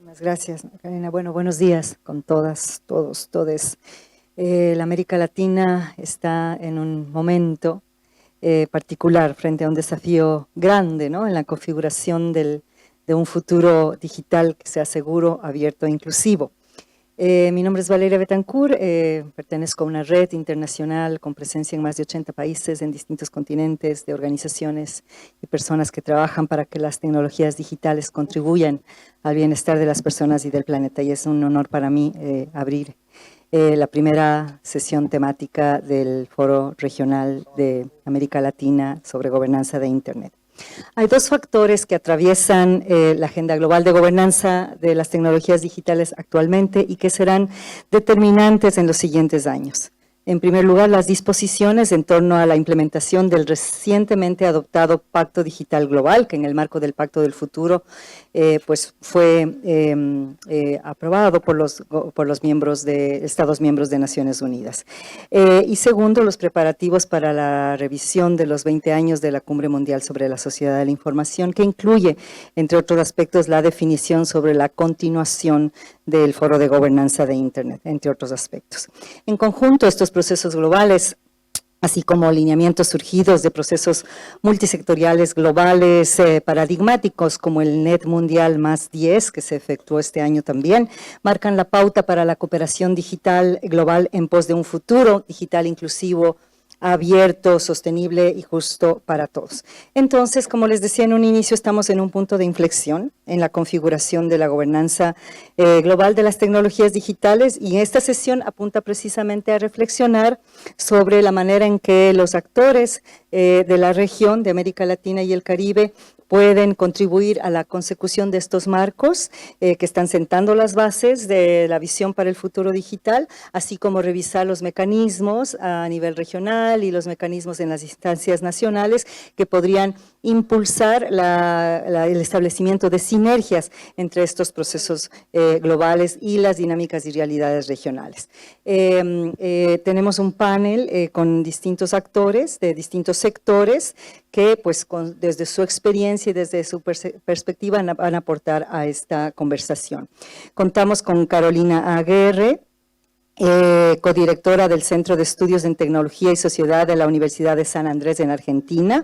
Muchas gracias, Karina. Bueno, buenos días con todas, todos, todes. La América Latina está en un momento particular frente a un desafío grande, ¿no?, en la configuración de un futuro digital que sea seguro, abierto e inclusivo. Mi nombre es Valeria Betancourt, pertenezco a una red internacional con presencia en más de 80 países en distintos continentes, de organizaciones y personas que trabajan para que las tecnologías digitales contribuyan al bienestar de las personas y del planeta. Y es un honor para mí abrir la primera sesión temática del Foro Regional de América Latina sobre gobernanza de Internet. Hay dos factores que atraviesan la agenda global de gobernanza de las tecnologías digitales actualmente y que serán determinantes en los siguientes años. En primer lugar, las disposiciones en torno a la implementación del recientemente adoptado Pacto Digital Global, que en el marco del Pacto del Futuro pues fue aprobado por los miembros Estados miembros de Naciones Unidas. Y segundo, los preparativos para la revisión de los 20 años de la Cumbre Mundial sobre la Sociedad de la Información, que incluye, entre otros aspectos, la definición sobre la continuación del Foro de Gobernanza de Internet, entre otros aspectos. En conjunto, estos procesos globales, así como lineamientos surgidos de procesos multisectoriales globales paradigmáticos como el Net Mundial +10, que se efectuó este año también, marcan la pauta para la cooperación digital global en pos de un futuro digital inclusivo, abierto, sostenible y justo para todos. Entonces, como les decía en un inicio, estamos en un punto de inflexión en la configuración de la gobernanza global de las tecnologías digitales, y esta sesión apunta precisamente a reflexionar sobre la manera en que los actores de la región de América Latina y el Caribe pueden contribuir a la consecución de estos marcos que están sentando las bases de la visión para el futuro digital, así como revisar los mecanismos a nivel regional y los mecanismos en las instancias nacionales que podrían impulsar el establecimiento de sinergias entre estos procesos globales y las dinámicas y realidades regionales. Tenemos un panel con distintos actores de distintos sectores que pues desde su experiencia y desde su perspectiva van a aportar a esta conversación. Contamos con Carolina Aguerre, codirectora del Centro de Estudios en Tecnología y Sociedad de la Universidad de San Andrés en Argentina.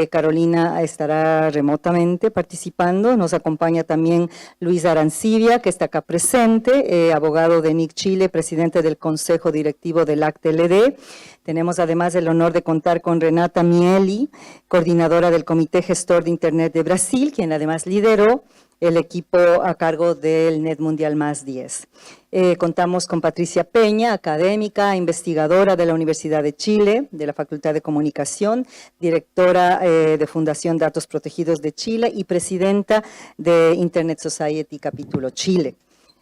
Carolina estará remotamente participando. Nos acompaña también Luis Arancibia, que está acá presente, abogado de NIC Chile, presidente del Consejo Directivo del ACT-LD. Tenemos además el honor de contar con Renata Mieli, coordinadora del Comité Gestor de Internet de Brasil, quien además lideró el equipo a cargo del Net Mundial +10. Contamos con Patricia Peña, académica, investigadora de la Universidad de Chile, de la Facultad de Comunicación, directora de Fundación Datos Protegidos de Chile y presidenta de Internet Society Capítulo Chile.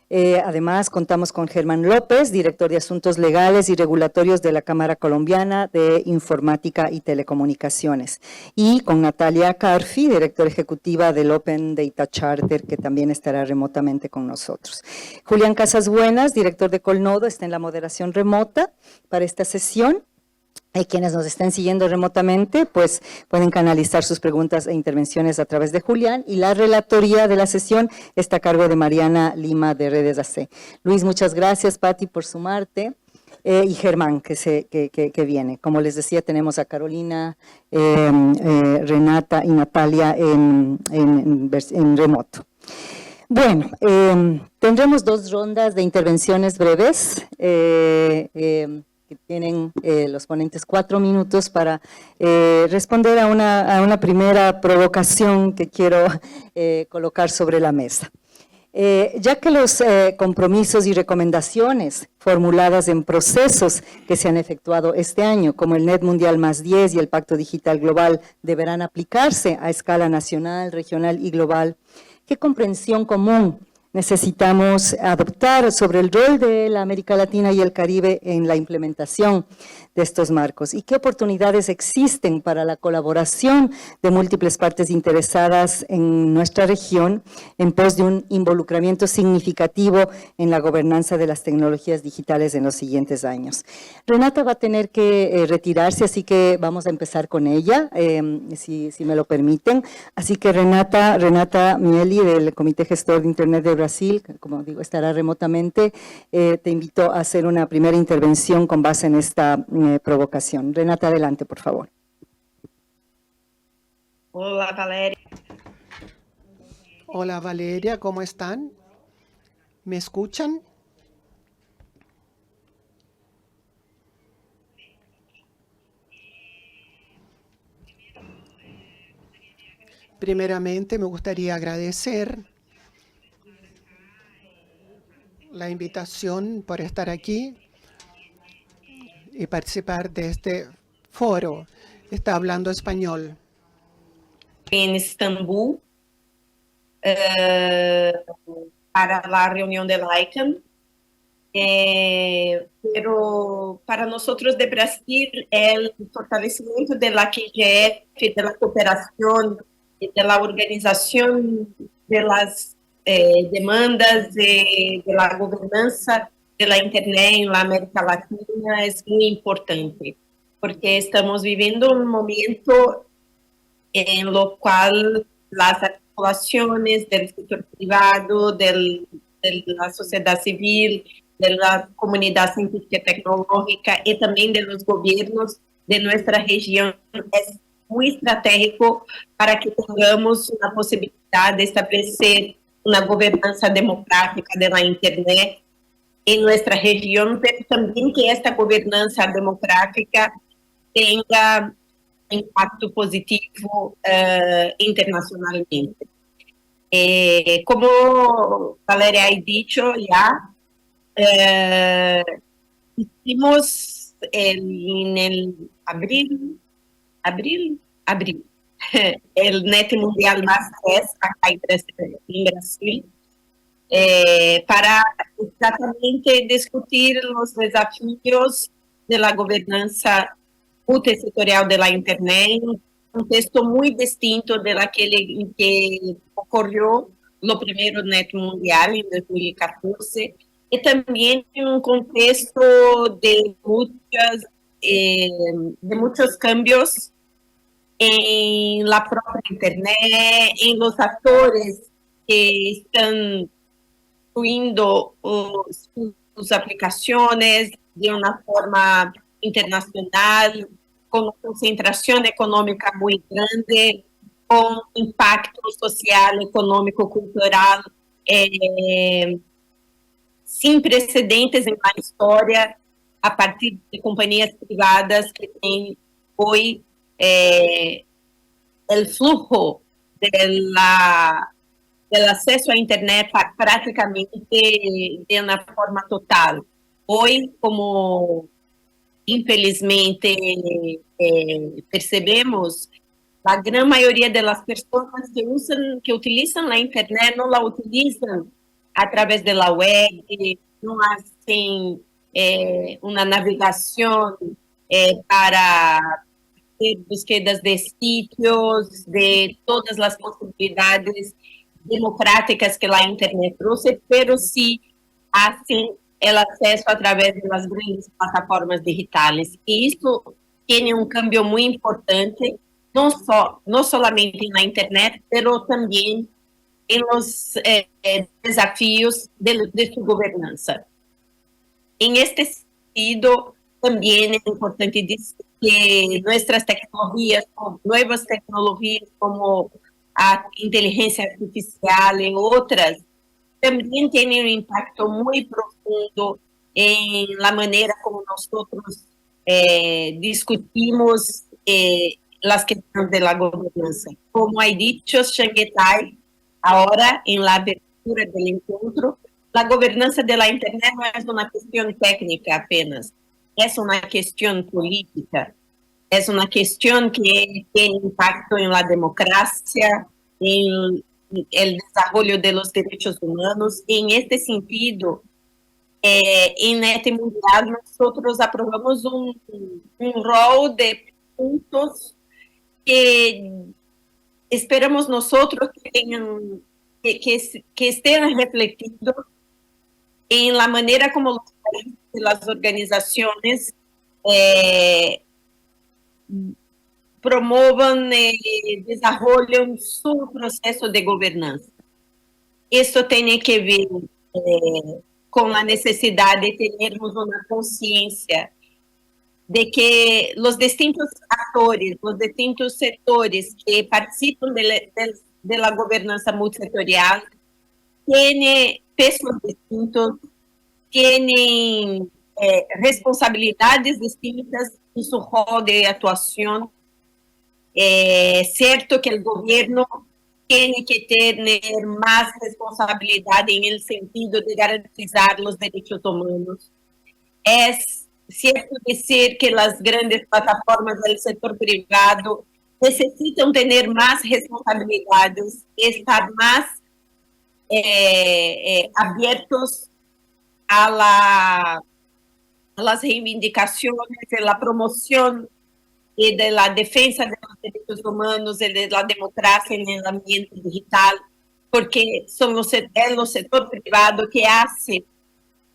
Además, contamos con Germán López, director de Asuntos Legales y Regulatorios de la Cámara Colombiana de Informática y Telecomunicaciones, y con Natalia Carfi, directora ejecutiva del Open Data Charter, que también estará remotamente con nosotros. Julián Casasbuenas, director de Colnodo, está en la moderación remota para esta sesión. Quienes nos estén siguiendo remotamente, pues pueden canalizar sus preguntas e intervenciones a través de Julián, y la relatoría de la sesión está a cargo de Mariana Lima de Redes AC. Luis, muchas gracias, Pati, por sumarte, y Germán, que viene. Como les decía, tenemos a Carolina, Renata y Natalia en remoto. Bueno, tendremos dos rondas de intervenciones breves, que tienen los ponentes 4 minutos para responder a una primera provocación que quiero colocar sobre la mesa. Ya que los compromisos y recomendaciones formuladas en procesos que se han efectuado este año, como el Net Mundial +10 y el Pacto Digital Global, deberán aplicarse a escala nacional, regional y global, ¿qué comprensión común necesitamos adoptar sobre el rol de la América Latina y el Caribe en la implementación de estos marcos? ¿Y qué oportunidades existen para la colaboración de múltiples partes interesadas en nuestra región en pos de un involucramiento significativo en la gobernanza de las tecnologías digitales en los siguientes años? Renata va a tener que retirarse, así que vamos a empezar con ella, si me lo permiten. Así que Renata Mieli, del Comité Gestor de Internet de Brasil, Brasil, que, como digo, estará remotamente. Te invito a hacer una primera intervención con base en esta provocación. Renata, adelante, por favor. Hola, Valeria. Hola, Valeria, ¿cómo están? ¿Me escuchan? Primeramente, me gustaría agradecer la invitación por estar aquí y participar de este foro. Está hablando español. En Estambul para la reunión de la ICANN, pero para nosotros de Brasil el fortalecimiento de la QGF, de la cooperación, de la organización de las demandas de la gobernanza de la Internet en la América Latina es muy importante, porque estamos viviendo un momento en lo cual las articulaciones del sector privado, de la sociedad civil, de la comunidad científica y tecnológica y también de los gobiernos de nuestra región es muy estratégico para que tengamos una posibilidad de establecer una gobernanza democrática de la Internet en nuestra región, pero también que esta gobernanza democrática tenga impacto positivo internacionalmente. Como Valeria ha dicho ya, hicimos en el abril, el Net Mundial más 3 acá en Brasil, para exatamente discutir los desafíos de la gobernanza multisectorial de la Internet en un contexto muy distinto de aquel en que ocurrió lo primero Net Mundial en 2014 y también en un contexto de muchos cambios en la propia Internet, en los actores que están incluyendo sus aplicaciones de una forma internacional, con una concentración económica muy grande, con impacto social, económico, cultural, sin precedentes en la historia, a partir de compañías privadas que tienen hoy el flujo del acceso a Internet prácticamente de una forma total. Hoy, como infelizmente percebemos, la gran mayoría de las personas que utilizan la Internet no la utilizan a través de la web, no hacen una navegación para búsquedas de sitios, de todas las posibilidades democráticas que la Internet trouxe, pero sí hacen el acceso a través de las grandes plataformas digitales. Y esto tiene un cambio muy importante, no solamente en la Internet, pero también en los desafíos de su gobernanza. En este sentido, también es importante decir que nuestras tecnologías, nuevas tecnologías como a inteligencia artificial y otras, también tienen un impacto muy profundo en la manera como nosotros discutimos las cuestiones de la gobernanza. Como ha dicho Shanghai ahora en la apertura del encuentro, la gobernanza de la Internet no es una cuestión técnica apenas, es una cuestión política, es una cuestión que tiene impacto en la democracia, en el desarrollo de los derechos humanos. En este sentido, en este mundial nosotros aprobamos un rol de puntos que esperamos nosotros que tengan, que estén refletidos en la manera como los países y las organizaciones promovan y desarrollan su proceso de gobernanza. Isso tem que ver com a necessidade de termos uma consciência de que os distintos atores, os distintos setores que participam de la governança multissetorial têm pesos distintos, têm responsabilidades distintas em seu rol de atuação. É certo que o governo tem que ter mais responsabilidade em el sentido de garantizar os direitos humanos. É cierto dizer que as grandes plataformas do setor privado necessitam ter mais responsabilidades, estar mais abertos a las reivindicações, a promoção e da defesa dos direitos humanos e da democracia no ambiente digital, porque são o setor privado que hace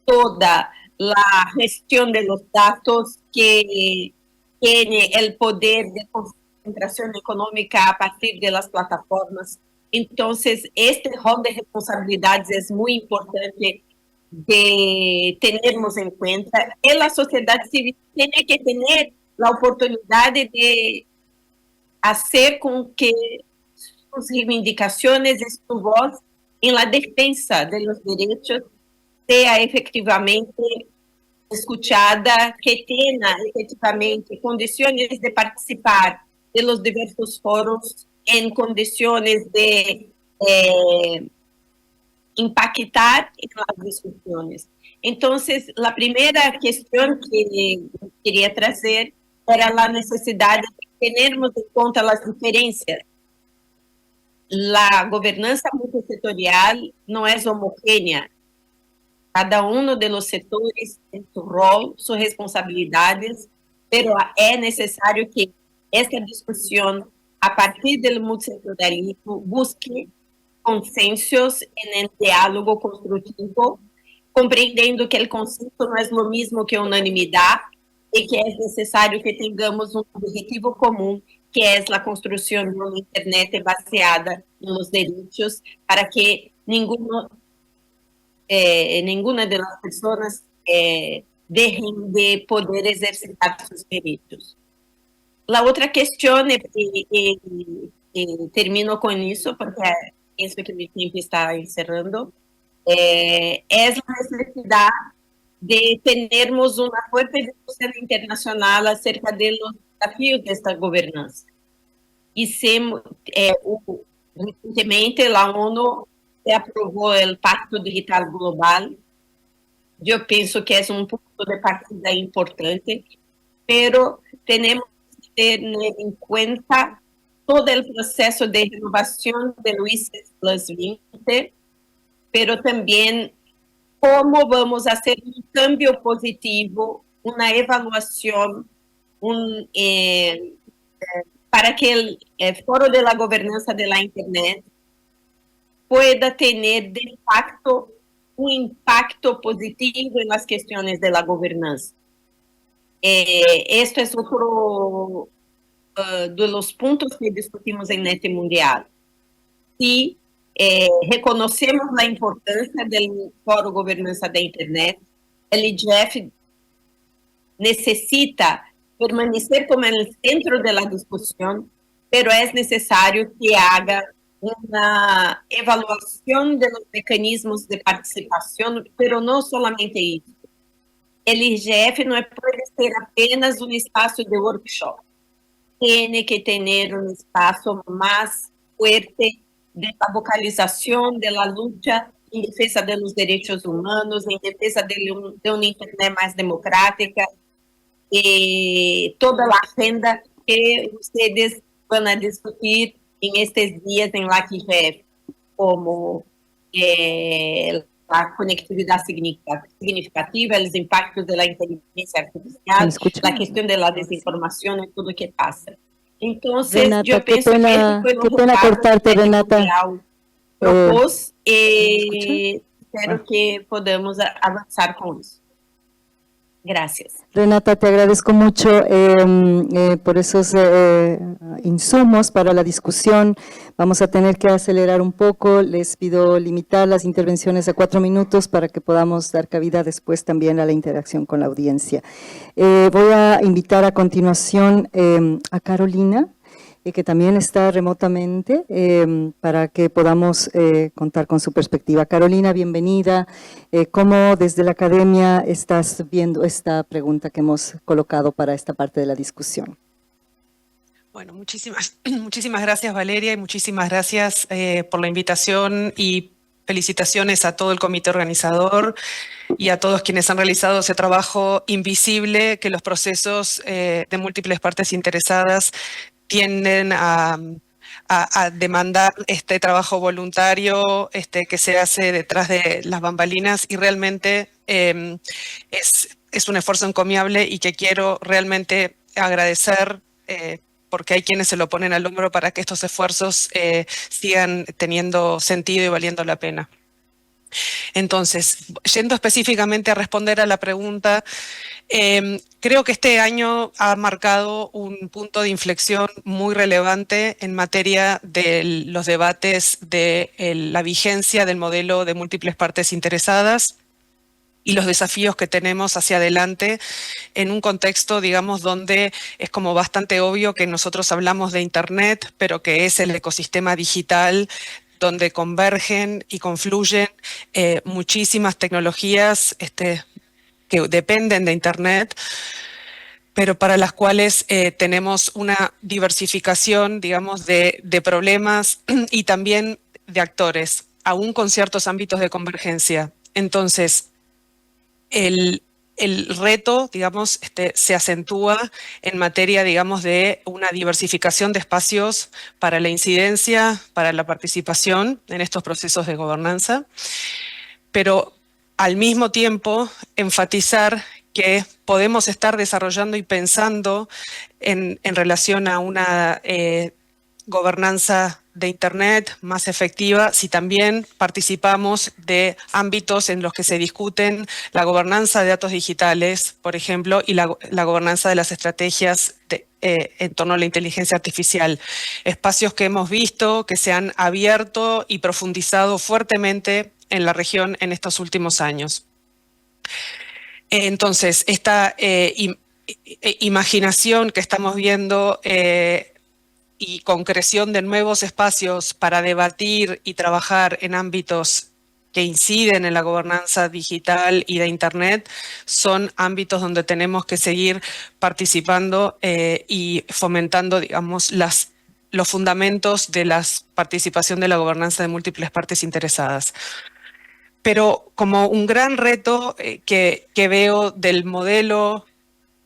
toda a gestão de los dados, que tem o poder de concentração econômica a partir de las plataformas. Então, este rol de responsabilidades é muito importante de termos em conta. E a sociedade civil tem que ter a oportunidade de fazer com que suas reivindicações e sua voz em la defensa de los direitos seja efetivamente escuchada, que tenha efetivamente condições de participar de los diversos foros em condições de impactar nas discussões. Então, a primeira questão que queria trazer era a necessidade de termos em conta as diferenças. A governança multissetorial não é homogênea. Cada um dos setores tem seu rol, suas responsabilidades, mas é necessário que esta discussão, a partir do multissetorialismo, busque consensos em diálogo construtivo, compreendendo que o consenso não é o mesmo que unanimidade e que é necessário que tenhamos um objetivo comum, que é a construção de uma internet baseada nos direitos, para que nenhuma das pessoas deixem de poder exercitar seus direitos. A outra questão, e termino com isso, porque penso que meu tempo está encerrando, é a necessidade de termos uma forte discussão internacional acerca dos desafios desta governança. E recentemente a ONU aprovou o Pacto Digital Global. Eu penso que é um ponto de partida importante, mas temos que ter em conta todo o processo de renovação do ICE +20, mas também como vamos fazer um cambio positivo, uma avaliação, para que o Foro de la Governança de la Internet pueda ter de facto um impacto positivo nas questões de la governança. Este é outro dos pontos que discutimos em Net Mundial. Se reconhecemos a importância do Fórum Governança da Internet, o IGF necessita permanecer como no centro da discussão, mas é necessário que haja uma avaliação dos mecanismos de participação, mas não somente isso. O IGF não pode ser apenas um espaço de workshop, tem que ter um espaço mais forte de vocalização da luta em defesa dos direitos humanos, em defesa de uma internet mais democrática, e toda a agenda que vocês vão discutir em estes dias em la IGF, como a conectividade significativa, os impactos da inteligência artificial, a questão da desinformação e tudo o que passa. Então, Renata, eu penso que qué pena cortarte, Renata. Propôs, e espero que podamos avançar com isso. Gracias. Renata, te agradezco mucho por esos insumos para la discusión. Vamos a tener que acelerar un poco. Les pido limitar las intervenciones a 4 minutos para que podamos dar cabida después también a la interacción con la audiencia. Voy a invitar a continuación a Carolina, que también está remotamente, para que podamos contar con su perspectiva. Carolina, bienvenida. ¿Cómo desde la academia estás viendo esta pregunta que hemos colocado para esta parte de la discusión? Bueno, muchísimas gracias, Valeria, y muchísimas gracias por la invitación y felicitaciones a todo el comité organizador y a todos quienes han realizado ese trabajo invisible que los procesos de múltiples partes interesadas tienden a demandar este trabajo voluntario que se hace detrás de las bambalinas, y realmente es un esfuerzo encomiable y que quiero realmente agradecer, porque hay quienes se lo ponen al hombro para que estos esfuerzos sigan teniendo sentido y valiendo la pena. Entonces, yendo específicamente a responder a la pregunta, creo que este año ha marcado un punto de inflexión muy relevante en materia de los debates de la vigencia del modelo de múltiples partes interesadas y los desafíos que tenemos hacia adelante en un contexto, digamos, donde es como bastante obvio que nosotros hablamos de Internet, pero que es el ecosistema digital donde convergen y confluyen muchísimas tecnologías que dependen de Internet, pero para las cuales tenemos una diversificación, digamos, de problemas y también de actores, aún con ciertos ámbitos de convergencia. Entonces, el reto, digamos, se acentúa en materia, digamos, de una diversificación de espacios para la incidencia, para la participación en estos procesos de gobernanza, pero al mismo tiempo enfatizar que podemos estar desarrollando y pensando en relación a una gobernanza de Internet más efectiva si también participamos de ámbitos en los que se discuten la gobernanza de datos digitales, por ejemplo, y la gobernanza de las estrategias en torno a la inteligencia artificial. Espacios que hemos visto que se han abierto y profundizado fuertemente en la región en estos últimos años. Entonces, esta imaginación que estamos viendo y concreción de nuevos espacios para debatir y trabajar en ámbitos que inciden en la gobernanza digital y de Internet son ámbitos donde tenemos que seguir participando y fomentando, digamos, los fundamentos de la participación de la gobernanza de múltiples partes interesadas. Pero como un gran reto que veo del modelo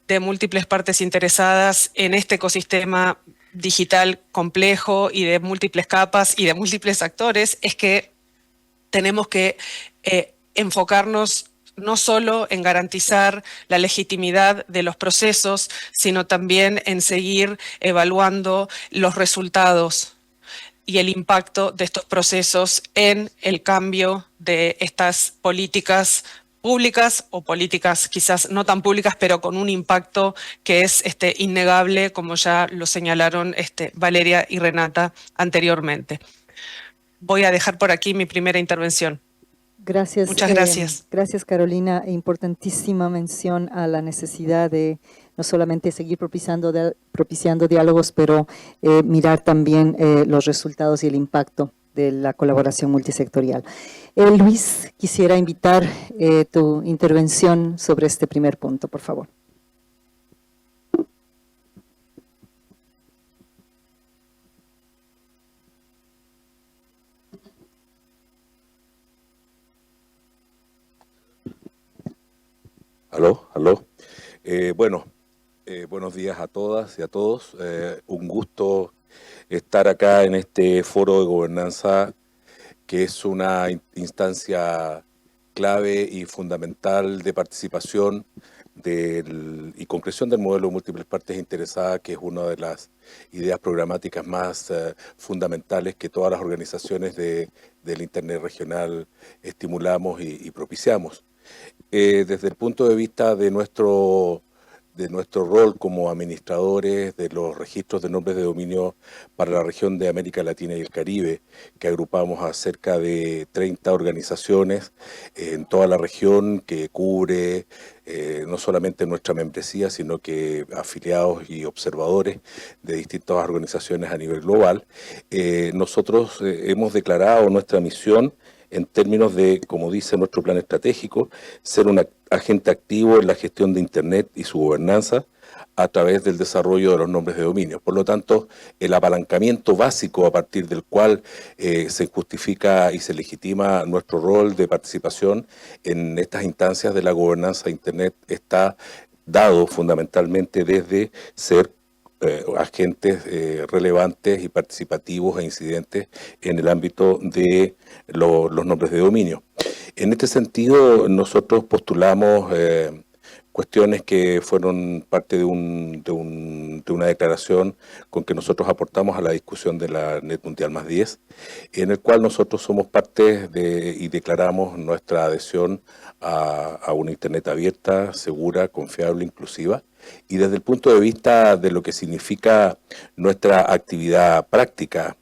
de múltiples partes interesadas en este ecosistema digital complejo y de múltiples capas y de múltiples actores es que tenemos que enfocarnos no solo en garantizar la legitimidad de los procesos, sino también en seguir evaluando los resultados y el impacto de estos procesos en el cambio de estas políticas públicas o políticas quizás no tan públicas, pero con un impacto que es innegable, como ya lo señalaron Valeria y Renata anteriormente. Voy a dejar por aquí mi primera intervención. Gracias. Muchas gracias. Gracias, Carolina. Importantísima mención a la necesidad de no solamente seguir propiciando diálogos, pero mirar también los resultados y el impacto de la colaboración multisectorial. Luis, quisiera invitar tu intervención sobre este primer punto, por favor. Aló. Buenos días a todas y a todos. Un gusto estar acá en este foro de gobernanza, que es una instancia clave y fundamental de participación y concreción del modelo de múltiples partes interesadas, que es una de las ideas programáticas más fundamentales que todas las organizaciones del Internet regional estimulamos y propiciamos. Desde el punto de vista de nuestro rol como administradores de los registros de nombres de dominio para la región de América Latina y el Caribe, que agrupamos a cerca de 30 organizaciones en toda la región, que cubre no solamente nuestra membresía, sino que afiliados y observadores de distintas organizaciones a nivel global. Nosotros hemos declarado nuestra misión en términos de, como dice nuestro plan estratégico, ser un agente activo en la gestión de Internet y su gobernanza a través del desarrollo de los nombres de dominio. Por lo tanto, el apalancamiento básico a partir del cual se justifica y se legitima nuestro rol de participación en estas instancias de la gobernanza de Internet está dado fundamentalmente desde ser agentes relevantes y participativos e incidentes en el ámbito de los nombres de dominio. En este sentido, nosotros postulamos cuestiones que fueron parte de una declaración con que nosotros aportamos a la discusión de la Net Mundial +10, en el cual nosotros somos parte y declaramos nuestra adhesión a una Internet abierta, segura, confiable, inclusiva. Y desde el punto de vista de lo que significa nuestra actividad práctica,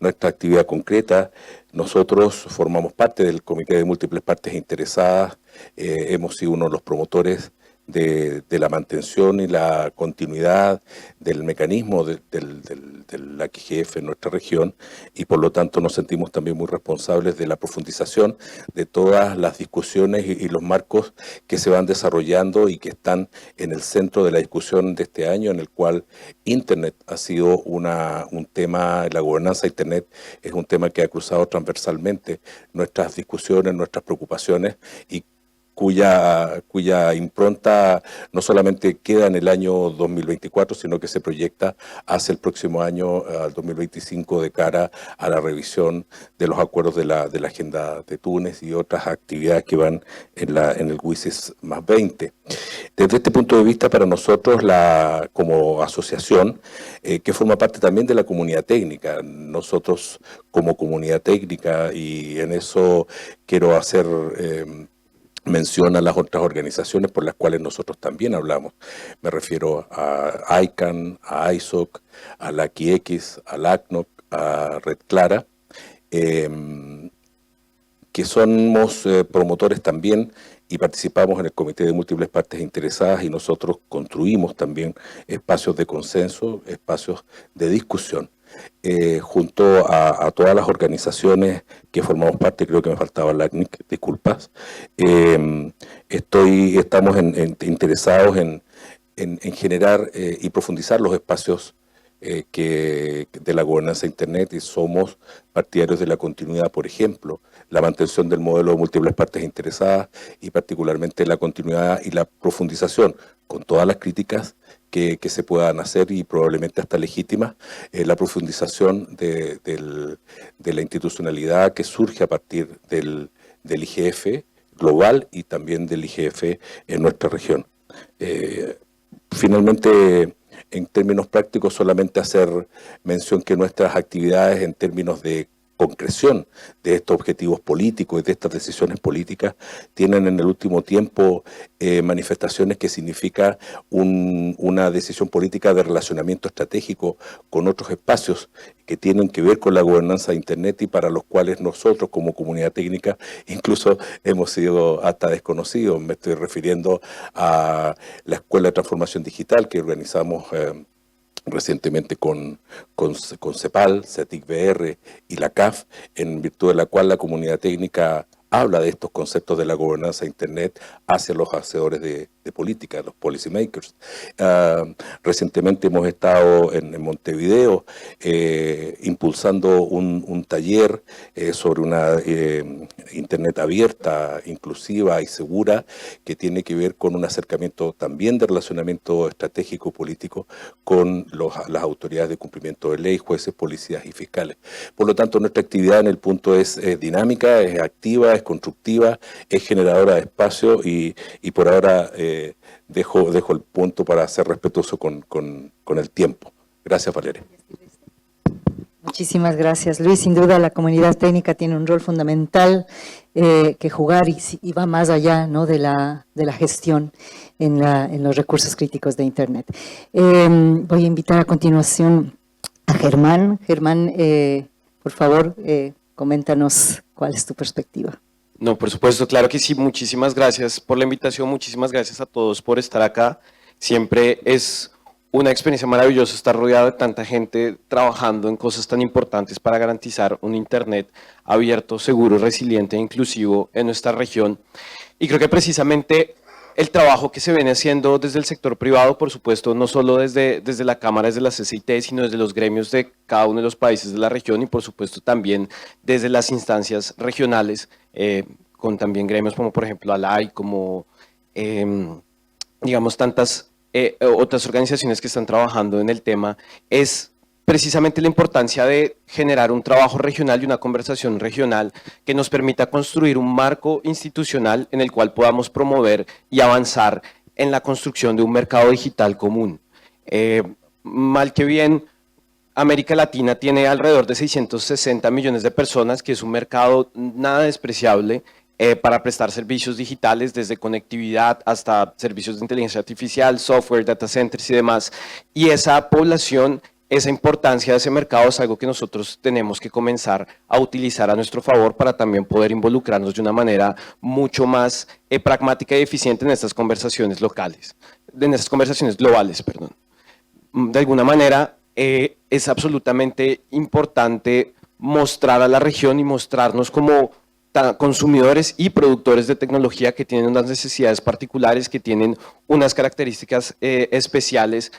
nuestra actividad concreta, nosotros formamos parte del Comité de Múltiples Partes Interesadas, hemos sido uno de los promotores de la mantención y la continuidad del mecanismo del AQGF en nuestra región, y por lo tanto nos sentimos también muy responsables de la profundización de todas las discusiones y los marcos que se van desarrollando y que están en el centro de la discusión de este año, en el cual Internet ha sido un tema, la gobernanza de Internet es un tema que ha cruzado transversalmente nuestras discusiones, nuestras preocupaciones, y cuya impronta no solamente queda en el año 2024, sino que se proyecta hacia el próximo año, al 2025, de cara a la revisión de los acuerdos de la Agenda de Túnez y otras actividades que van en el WSIS +20. Desde este punto de vista, para nosotros, como asociación, que forma parte también de la comunidad técnica, nosotros como comunidad técnica, y en eso quiero hacer menciona las otras organizaciones por las cuales nosotros también hablamos. Me refiero a ICANN, a ISOC, a la AQX, a la ACNOC, a Red Clara, que somos promotores también y participamos en el Comité de Múltiples Partes Interesadas, y nosotros construimos también espacios de consenso, espacios de discusión. Junto a todas las organizaciones que formamos parte, creo que me faltaba la ACNIC, disculpas, estamos interesados en generar y profundizar los espacios de la gobernanza de Internet, y somos partidarios de la continuidad, por ejemplo, la mantención del modelo de múltiples partes interesadas, y particularmente la continuidad y la profundización, con todas las críticas que se puedan hacer y probablemente hasta legítimas, la profundización de la institucionalidad que surge a partir del IGF global y también del IGF en nuestra región. Finalmente, en términos prácticos, solamente hacer mención que nuestras actividades en términos de concreción de estos objetivos políticos y de estas decisiones políticas tienen en el último tiempo manifestaciones que significa una decisión política de relacionamiento estratégico con otros espacios que tienen que ver con la gobernanza de Internet, y para los cuales nosotros como comunidad técnica incluso hemos sido hasta desconocidos. Me estoy refiriendo a la Escuela de Transformación Digital que organizamos recientemente con CEPAL, CETIC-BR y la CAF, en virtud de la cual la comunidad técnica habla de estos conceptos de la gobernanza de Internet hacia los hacedores de política, los policymakers. Recientemente hemos estado en Montevideo impulsando un taller sobre una Internet abierta, inclusiva y segura, que tiene que ver con un acercamiento también de relacionamiento estratégico político con las autoridades de cumplimiento de ley, jueces, policías y fiscales. Por lo tanto, nuestra actividad en el punto es dinámica, es activa, es constructiva, es generadora de espacio, y por ahora dejo el punto para ser respetuoso con el tiempo. Gracias, Valeria. Muchísimas gracias, Luis. Sin duda, la comunidad técnica tiene un rol fundamental que jugar y va más allá, ¿no?, de la gestión en los recursos críticos de Internet. Voy a invitar a continuación a Germán. Germán, por favor, coméntanos cuál es tu perspectiva. No, por supuesto, claro que sí. Muchísimas gracias por la invitación, muchísimas gracias a todos por estar acá. Siempre es una experiencia maravillosa estar rodeado de tanta gente trabajando en cosas tan importantes para garantizar un Internet abierto, seguro, resiliente e inclusivo en nuestra región. Y creo que precisamente el trabajo que se viene haciendo desde el sector privado, por supuesto, no solo desde la Cámara, desde la CCIT, sino desde los gremios de cada uno de los países de la región y por supuesto también desde las instancias regionales, con también gremios como por ejemplo ALAI, como digamos tantas otras organizaciones que están trabajando en el tema, es precisamente la importancia de generar un trabajo regional y una conversación regional que nos permita construir un marco institucional en el cual podamos promover y avanzar en la construcción de un mercado digital común. Mal que bien, América Latina tiene alrededor de 660 millones de personas, que es un mercado nada despreciable para prestar servicios digitales, desde conectividad hasta servicios de inteligencia artificial, software, data centers y demás. Y esa población, esa importancia de ese mercado es algo que nosotros tenemos que comenzar a utilizar a nuestro favor para también poder involucrarnos de una manera mucho más pragmática y eficiente en estas conversaciones locales, en estas conversaciones globales, perdón. De alguna manera es absolutamente importante mostrar a la región y mostrarnos como consumidores y productores de tecnología que tienen unas necesidades particulares, que tienen unas características especiales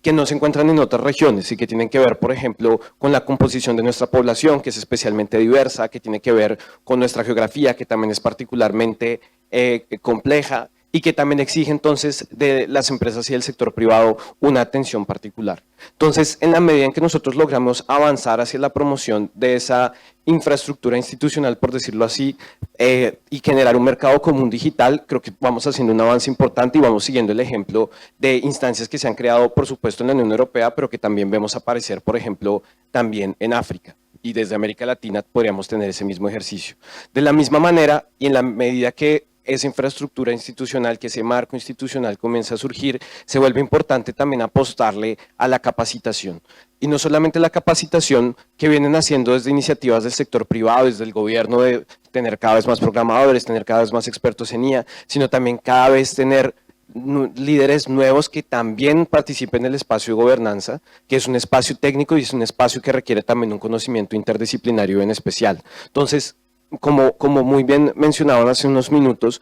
que no se encuentran en otras regiones y que tienen que ver, por ejemplo, con la composición de nuestra población, que es especialmente diversa, que tiene que ver con nuestra geografía, que también es particularmente compleja y que también exige entonces de las empresas y del sector privado una atención particular. Entonces, en la medida en que nosotros logramos avanzar hacia la promoción de esa infraestructura institucional, por decirlo así, y generar un mercado común digital, creo que vamos haciendo un avance importante y vamos siguiendo el ejemplo de instancias que se han creado, por supuesto, en la Unión Europea, pero que también vemos aparecer, por ejemplo, también en África. Y desde América Latina podríamos tener ese mismo ejercicio. De la misma manera, y en la medida que esa infraestructura institucional, que ese marco institucional comienza a surgir, se vuelve importante también apostarle a la capacitación. Y no solamente la capacitación que vienen haciendo desde iniciativas del sector privado, desde el gobierno, de tener cada vez más programadores, tener cada vez más expertos en IA, sino también cada vez tener líderes nuevos que también participen en el espacio de gobernanza, que es un espacio técnico y es un espacio que requiere también un conocimiento interdisciplinario en especial. Entonces, como muy bien mencionaban hace unos minutos,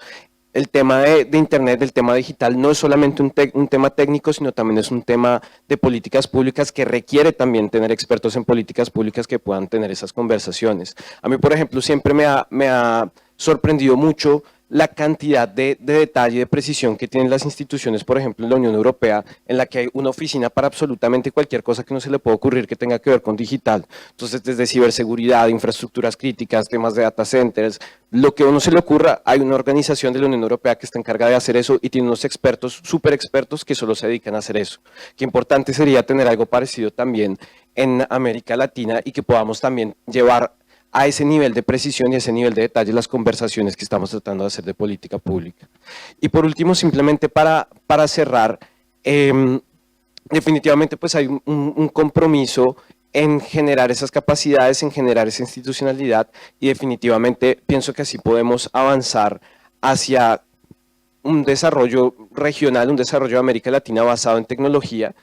el tema de Internet, el tema digital, no es solamente un tema técnico, sino también es un tema de políticas públicas que requiere también tener expertos en políticas públicas que puedan tener esas conversaciones. A mí, por ejemplo, siempre me ha sorprendido mucho la cantidad de detalle y de precisión que tienen las instituciones, por ejemplo, en la Unión Europea, en la que hay una oficina para absolutamente cualquier cosa que no se le pueda ocurrir que tenga que ver con digital. Entonces, desde ciberseguridad, infraestructuras críticas, temas de data centers, lo que a uno se le ocurra, hay una organización de la Unión Europea que está encargada de hacer eso y tiene unos expertos, súper expertos, que solo se dedican a hacer eso. Qué importante sería tener algo parecido también en América Latina y que podamos también llevar a ese nivel de precisión y a ese nivel de detalle las conversaciones que estamos tratando de hacer de política pública. Y por último, simplemente para cerrar, definitivamente pues hay un compromiso en generar esas capacidades, en generar esa institucionalidad y definitivamente pienso que así podemos avanzar hacia un desarrollo regional, un desarrollo de América Latina basado en tecnología,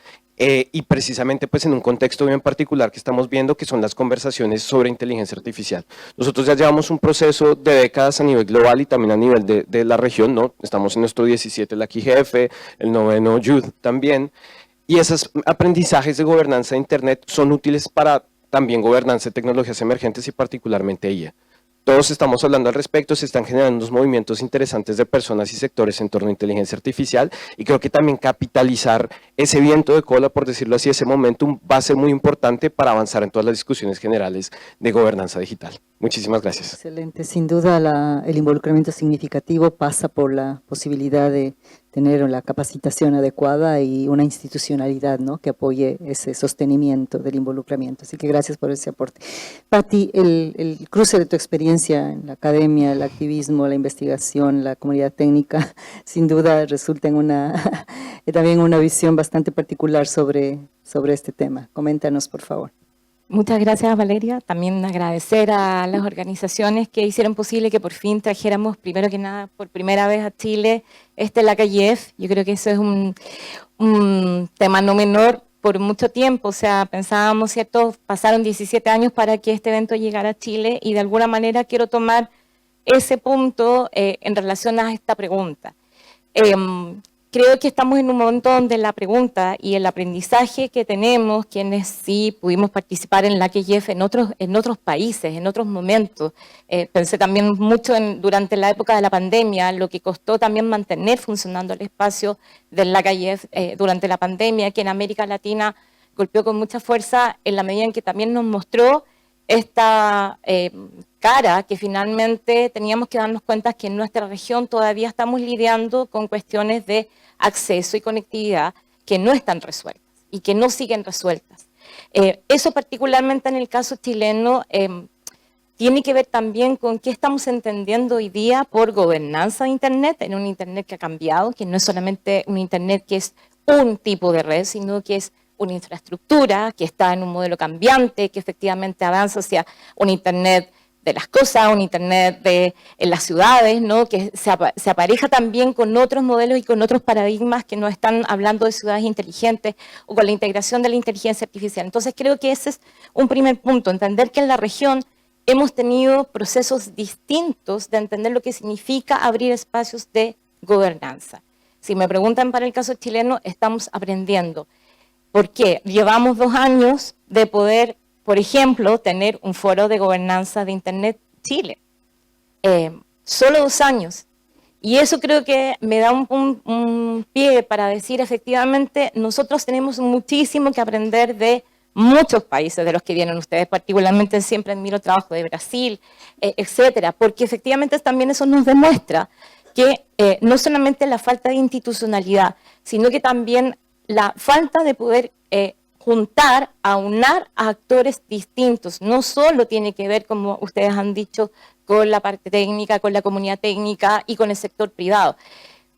y precisamente pues en un contexto bien particular que estamos viendo, que son las conversaciones sobre inteligencia artificial. Nosotros ya llevamos un proceso de décadas a nivel global y también a nivel de la región, ¿no? Estamos en nuestro 17, la QGF, el 9º Youth también, y esos aprendizajes de gobernanza de Internet son útiles para también gobernanza de tecnologías emergentes y particularmente IA. Todos estamos hablando al respecto, se están generando unos movimientos interesantes de personas y sectores en torno a inteligencia artificial y creo que también capitalizar ese viento de cola, por decirlo así, ese momentum va a ser muy importante para avanzar en todas las discusiones generales de gobernanza digital. Muchísimas gracias. Excelente, sin duda el involucramiento significativo pasa por la posibilidad de tener la capacitación adecuada y una institucionalidad, ¿no?, que apoye ese sostenimiento del involucramiento. Así que gracias por ese aporte. Patti, el cruce de tu experiencia en la academia, el activismo, la investigación, la comunidad técnica, sin duda resulta en también una visión bastante particular sobre este tema. Coméntanos, por favor. Muchas gracias, Valeria. También agradecer a las organizaciones que hicieron posible que por fin trajéramos, primero que nada, por primera vez a Chile, la KGF. Yo creo que eso es un tema no menor por mucho tiempo. O sea, pensábamos, ¿cierto? Pasaron 17 años para que este evento llegara a Chile y de alguna manera quiero tomar ese punto en relación a esta pregunta. Creo que estamos en un momento donde la pregunta y el aprendizaje que tenemos, quienes sí pudimos participar en la KGF en otros países, en otros momentos, pensé también mucho durante la época de la pandemia, lo que costó también mantener funcionando el espacio de la KGF durante la pandemia, que en América Latina golpeó con mucha fuerza en la medida en que también nos mostró esta cara que finalmente teníamos que darnos cuenta que en nuestra región todavía estamos lidiando con cuestiones de acceso y conectividad que no están resueltas y que no siguen resueltas. Eso particularmente en el caso chileno tiene que ver también con qué estamos entendiendo hoy día por gobernanza de Internet, en un Internet que ha cambiado, que no es solamente un Internet que es un tipo de red, sino que es una infraestructura que está en un modelo cambiante, que efectivamente avanza hacia un Internet de las cosas, un Internet en las ciudades, ¿no?, que se apareja también con otros modelos y con otros paradigmas que nos están hablando de ciudades inteligentes o con la integración de la inteligencia artificial. Entonces creo que ese es un primer punto, entender que en la región hemos tenido procesos distintos de entender lo que significa abrir espacios de gobernanza. Si me preguntan para el caso chileno, estamos aprendiendo. ¿Por qué? Llevamos 2 años de poder, por ejemplo, tener un foro de gobernanza de Internet Chile. Solo 2 años. Y eso creo que me da un pie para decir, efectivamente, nosotros tenemos muchísimo que aprender de muchos países de los que vienen ustedes, particularmente siempre admiro el trabajo de Brasil, etcétera, porque efectivamente también eso nos demuestra que no solamente la falta de institucionalidad, sino que también la falta de poder juntar, aunar a actores distintos. No solo tiene que ver, como ustedes han dicho, con la parte técnica, con la comunidad técnica y con el sector privado.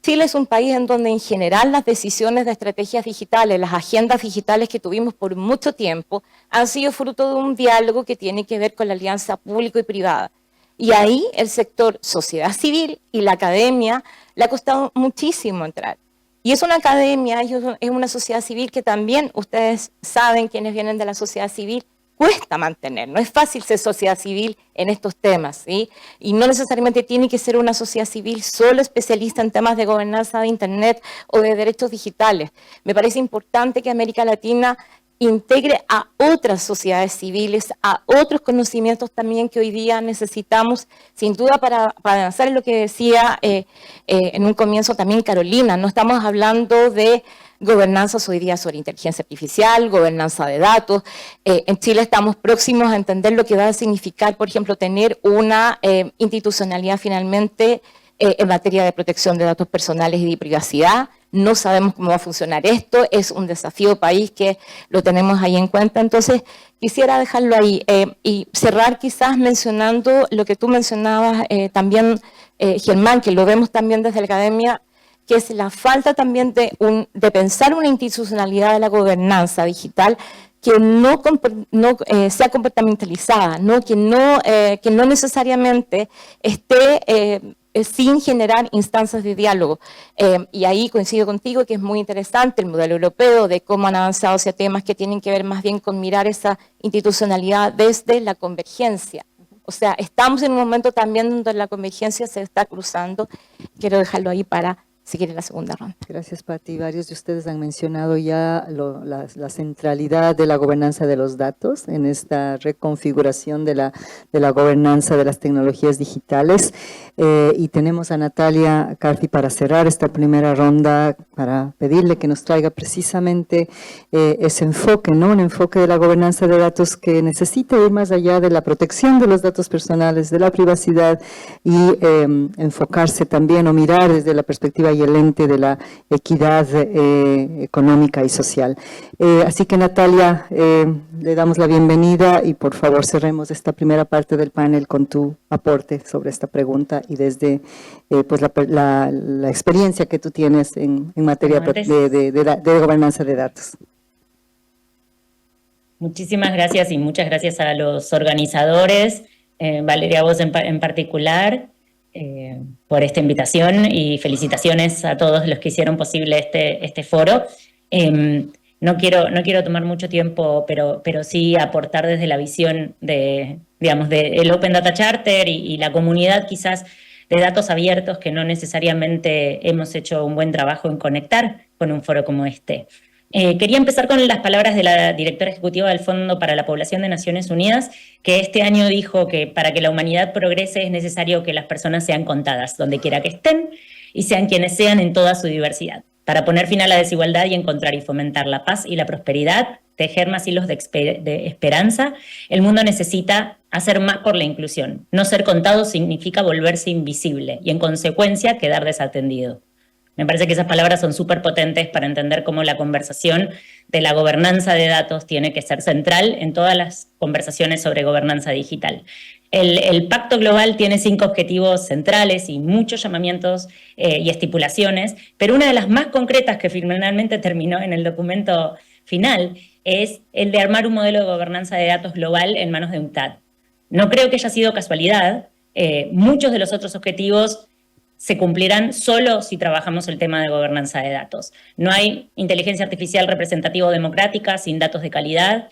Chile es un país en donde en general las decisiones de estrategias digitales, las agendas digitales que tuvimos por mucho tiempo, han sido fruto de un diálogo que tiene que ver con la alianza público y privada. Y ahí el sector sociedad civil y la academia le ha costado muchísimo entrar. Y es una academia, es una sociedad civil que también, ustedes saben, quienes vienen de la sociedad civil, cuesta mantener. No es fácil ser sociedad civil en estos temas, ¿sí? Y no necesariamente tiene que ser una sociedad civil solo especialista en temas de gobernanza de Internet o de derechos digitales. Me parece importante que América Latina integre a otras sociedades civiles, a otros conocimientos también que hoy día necesitamos, sin duda para avanzar en lo que decía en un comienzo también Carolina. No estamos hablando de gobernanzas hoy día sobre inteligencia artificial, gobernanza de datos. En Chile estamos próximos a entender lo que va a significar, por ejemplo, tener una institucionalidad finalmente en materia de protección de datos personales y de privacidad. No sabemos cómo va a funcionar esto, es un desafío país que lo tenemos ahí en cuenta. Entonces, quisiera dejarlo ahí y cerrar quizás mencionando lo que tú mencionabas también, Germán, que lo vemos también desde la academia, que es la falta también de pensar una institucionalidad de la gobernanza digital que no sea comportamentalizada, ¿no? Que no necesariamente esté sin generar instancias de diálogo. Y ahí coincido contigo que es muy interesante el modelo europeo de cómo han avanzado hacia temas que tienen que ver más bien con mirar esa institucionalidad desde la convergencia. O sea, estamos en un momento también donde la convergencia se está cruzando. Quiero dejarlo ahí para seguir en la segunda ronda. Gracias, Patti. Varios de ustedes han mencionado ya la centralidad de la gobernanza de los datos en esta reconfiguración de la gobernanza de las tecnologías digitales. Y tenemos a Natalia Carfi para cerrar esta primera ronda, para pedirle que nos traiga precisamente ese enfoque, ¿no? Un enfoque de la gobernanza de datos que necesita ir más allá de la protección de los datos personales, de la privacidad y enfocarse también o mirar desde la perspectiva y el ente de la equidad económica y social. Así que Natalia, le damos la bienvenida y por favor cerremos esta primera parte del panel con tu aporte sobre esta pregunta y desde pues la experiencia que tú tienes en materia de gobernanza de datos. Muchísimas gracias y muchas gracias a los organizadores, Valeria, vos en particular, por esta invitación y felicitaciones a todos los que hicieron posible este foro. No quiero tomar mucho tiempo, pero sí aportar desde la visión del Open Data Charter y la comunidad quizás de datos abiertos que no necesariamente hemos hecho un buen trabajo en conectar con un foro como este. Quería empezar con las palabras de la directora ejecutiva del Fondo para la Población de Naciones Unidas, que este año dijo que para que la humanidad progrese es necesario que las personas sean contadas, donde quiera que estén, y sean quienes sean en toda su diversidad. Para poner fin a la desigualdad y encontrar y fomentar la paz y la prosperidad, tejer más hilos de esperanza, el mundo necesita hacer más por la inclusión. No ser contado significa volverse invisible y, en consecuencia, quedar desatendido. Me parece que esas palabras son súper potentes para entender cómo la conversación de la gobernanza de datos tiene que ser central en todas las conversaciones sobre gobernanza digital. El Pacto Global tiene 5 objetivos centrales y muchos llamamientos y estipulaciones, pero una de las más concretas que finalmente terminó en el documento final es el de armar un modelo de gobernanza de datos global en manos de UNCTAD. No creo que haya sido casualidad. Muchos de los otros objetivos se cumplirán solo si trabajamos el tema de gobernanza de datos. No hay inteligencia artificial representativa o democrática sin datos de calidad,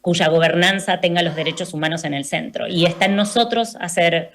cuya gobernanza tenga los derechos humanos en el centro. Y está en nosotros hacer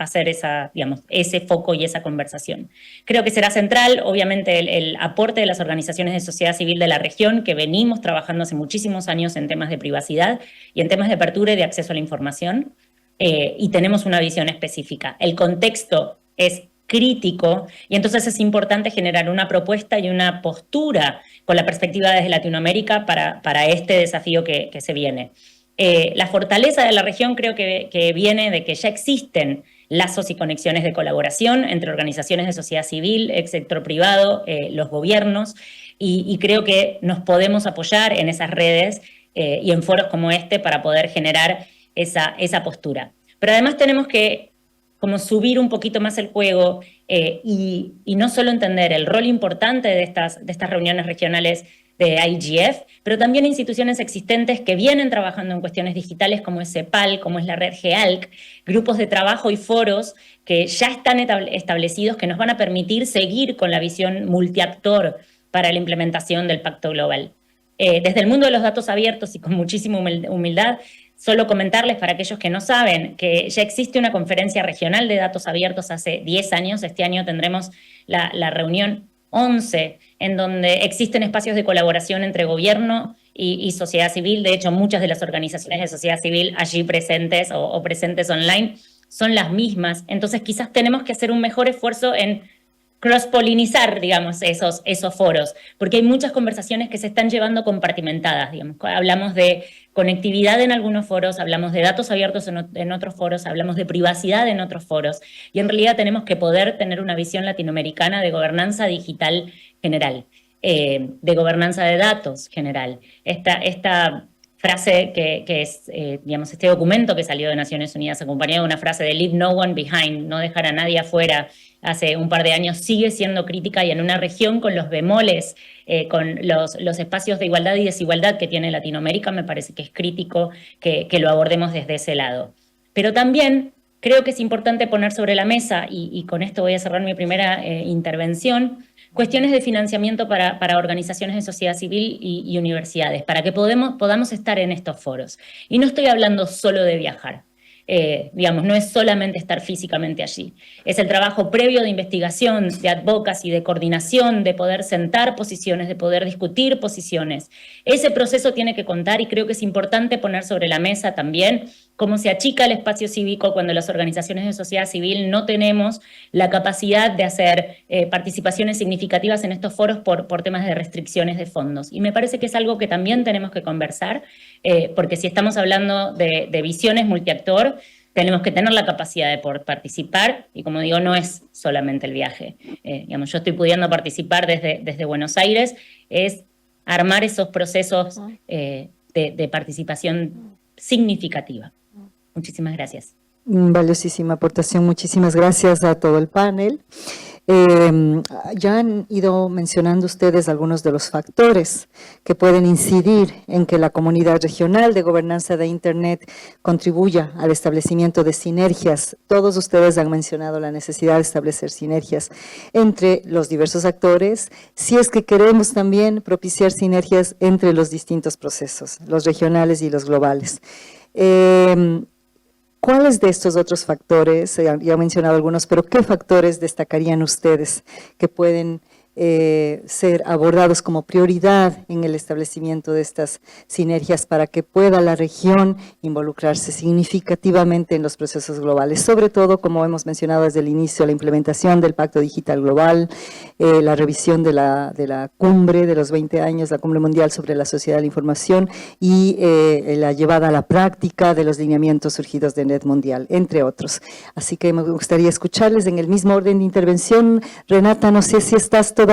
ese foco y esa conversación. Creo que será central, obviamente, el aporte de las organizaciones de sociedad civil de la región, que venimos trabajando hace muchísimos años en temas de privacidad y en temas de apertura y de acceso a la información, y tenemos una visión específica. El contexto es crítico, y entonces es importante generar una propuesta y una postura con la perspectiva desde Latinoamérica para este desafío que se viene. La fortaleza de la región creo que viene de que ya existen lazos y conexiones de colaboración entre organizaciones de sociedad civil, el sector privado, los gobiernos, y creo que nos podemos apoyar en esas redes y en foros como este para poder generar esa postura. Pero además tenemos que como subir un poquito más el juego y no solo entender el rol importante de estas reuniones regionales de IGF, pero también instituciones existentes que vienen trabajando en cuestiones digitales como es CEPAL, como es la red GEALC, grupos de trabajo y foros que ya están establecidos que nos van a permitir seguir con la visión multiactor para la implementación del Pacto Global. Desde el mundo de los datos abiertos y con muchísima humildad, solo comentarles para aquellos que no saben que ya existe una conferencia regional de datos abiertos hace 10 años. Este año tendremos la reunión 11, en donde existen espacios de colaboración entre gobierno y sociedad civil. De hecho, muchas de las organizaciones de sociedad civil allí presentes o presentes online son las mismas. Entonces, quizás tenemos que hacer un mejor esfuerzo en cross-polinizar, digamos, esos foros, porque hay muchas conversaciones que se están llevando compartimentadas, digamos. Hablamos de conectividad en algunos foros, hablamos de datos abiertos en otros foros, hablamos de privacidad en otros foros, y en realidad tenemos que poder tener una visión latinoamericana de gobernanza digital general, de gobernanza de datos general. Esta frase que es, digamos, este documento que salió de Naciones Unidas acompañado de una frase de Leave no one behind, no dejar a nadie afuera, hace un par de años, sigue siendo crítica, y en una región con los bemoles, con los espacios de igualdad y desigualdad que tiene Latinoamérica, me parece que es crítico que lo abordemos desde ese lado. Pero también creo que es importante poner sobre la mesa, y con esto voy a cerrar mi primera intervención, cuestiones de financiamiento para organizaciones de sociedad civil y universidades, para que podamos estar en estos foros. Y no estoy hablando solo de viajar. Digamos, no es solamente estar físicamente allí. Es el trabajo previo de investigación, de advocacy, de coordinación, de poder sentar posiciones, de poder discutir posiciones. Ese proceso tiene que contar, y creo que es importante poner sobre la mesa también cómo se achica el espacio cívico cuando las organizaciones de sociedad civil no tenemos la capacidad de hacer participaciones significativas en estos foros por temas de restricciones de fondos. Y me parece que es algo que también tenemos que conversar, porque si estamos hablando de visiones multiactor, tenemos que tener la capacidad de poder participar, y como digo, no es solamente el viaje. Digamos, yo estoy pudiendo participar desde Buenos Aires, es armar esos procesos de participación significativa. Muchísimas gracias. Valiosísima aportación, muchísimas gracias a todo el panel. Ya han ido mencionando ustedes algunos de los factores que pueden incidir en que la comunidad regional de gobernanza de Internet contribuya al establecimiento de sinergias. Todos ustedes han mencionado la necesidad de establecer sinergias entre los diversos actores, si es que queremos también propiciar sinergias entre los distintos procesos, los regionales y los globales. ¿Cuáles de estos otros factores, ya he mencionado algunos, pero qué factores destacarían ustedes que pueden ser abordados como prioridad en el establecimiento de estas sinergias para que pueda la región involucrarse significativamente en los procesos globales? Sobre todo, como hemos mencionado desde el inicio, la implementación del Pacto Digital Global, la revisión de la cumbre de los 20 años, la Cumbre Mundial sobre la Sociedad de la Información y la llevada a la práctica de los lineamientos surgidos de Net Mundial, entre otros. Así que me gustaría escucharles en el mismo orden de intervención. Renata, no sé si estás todavía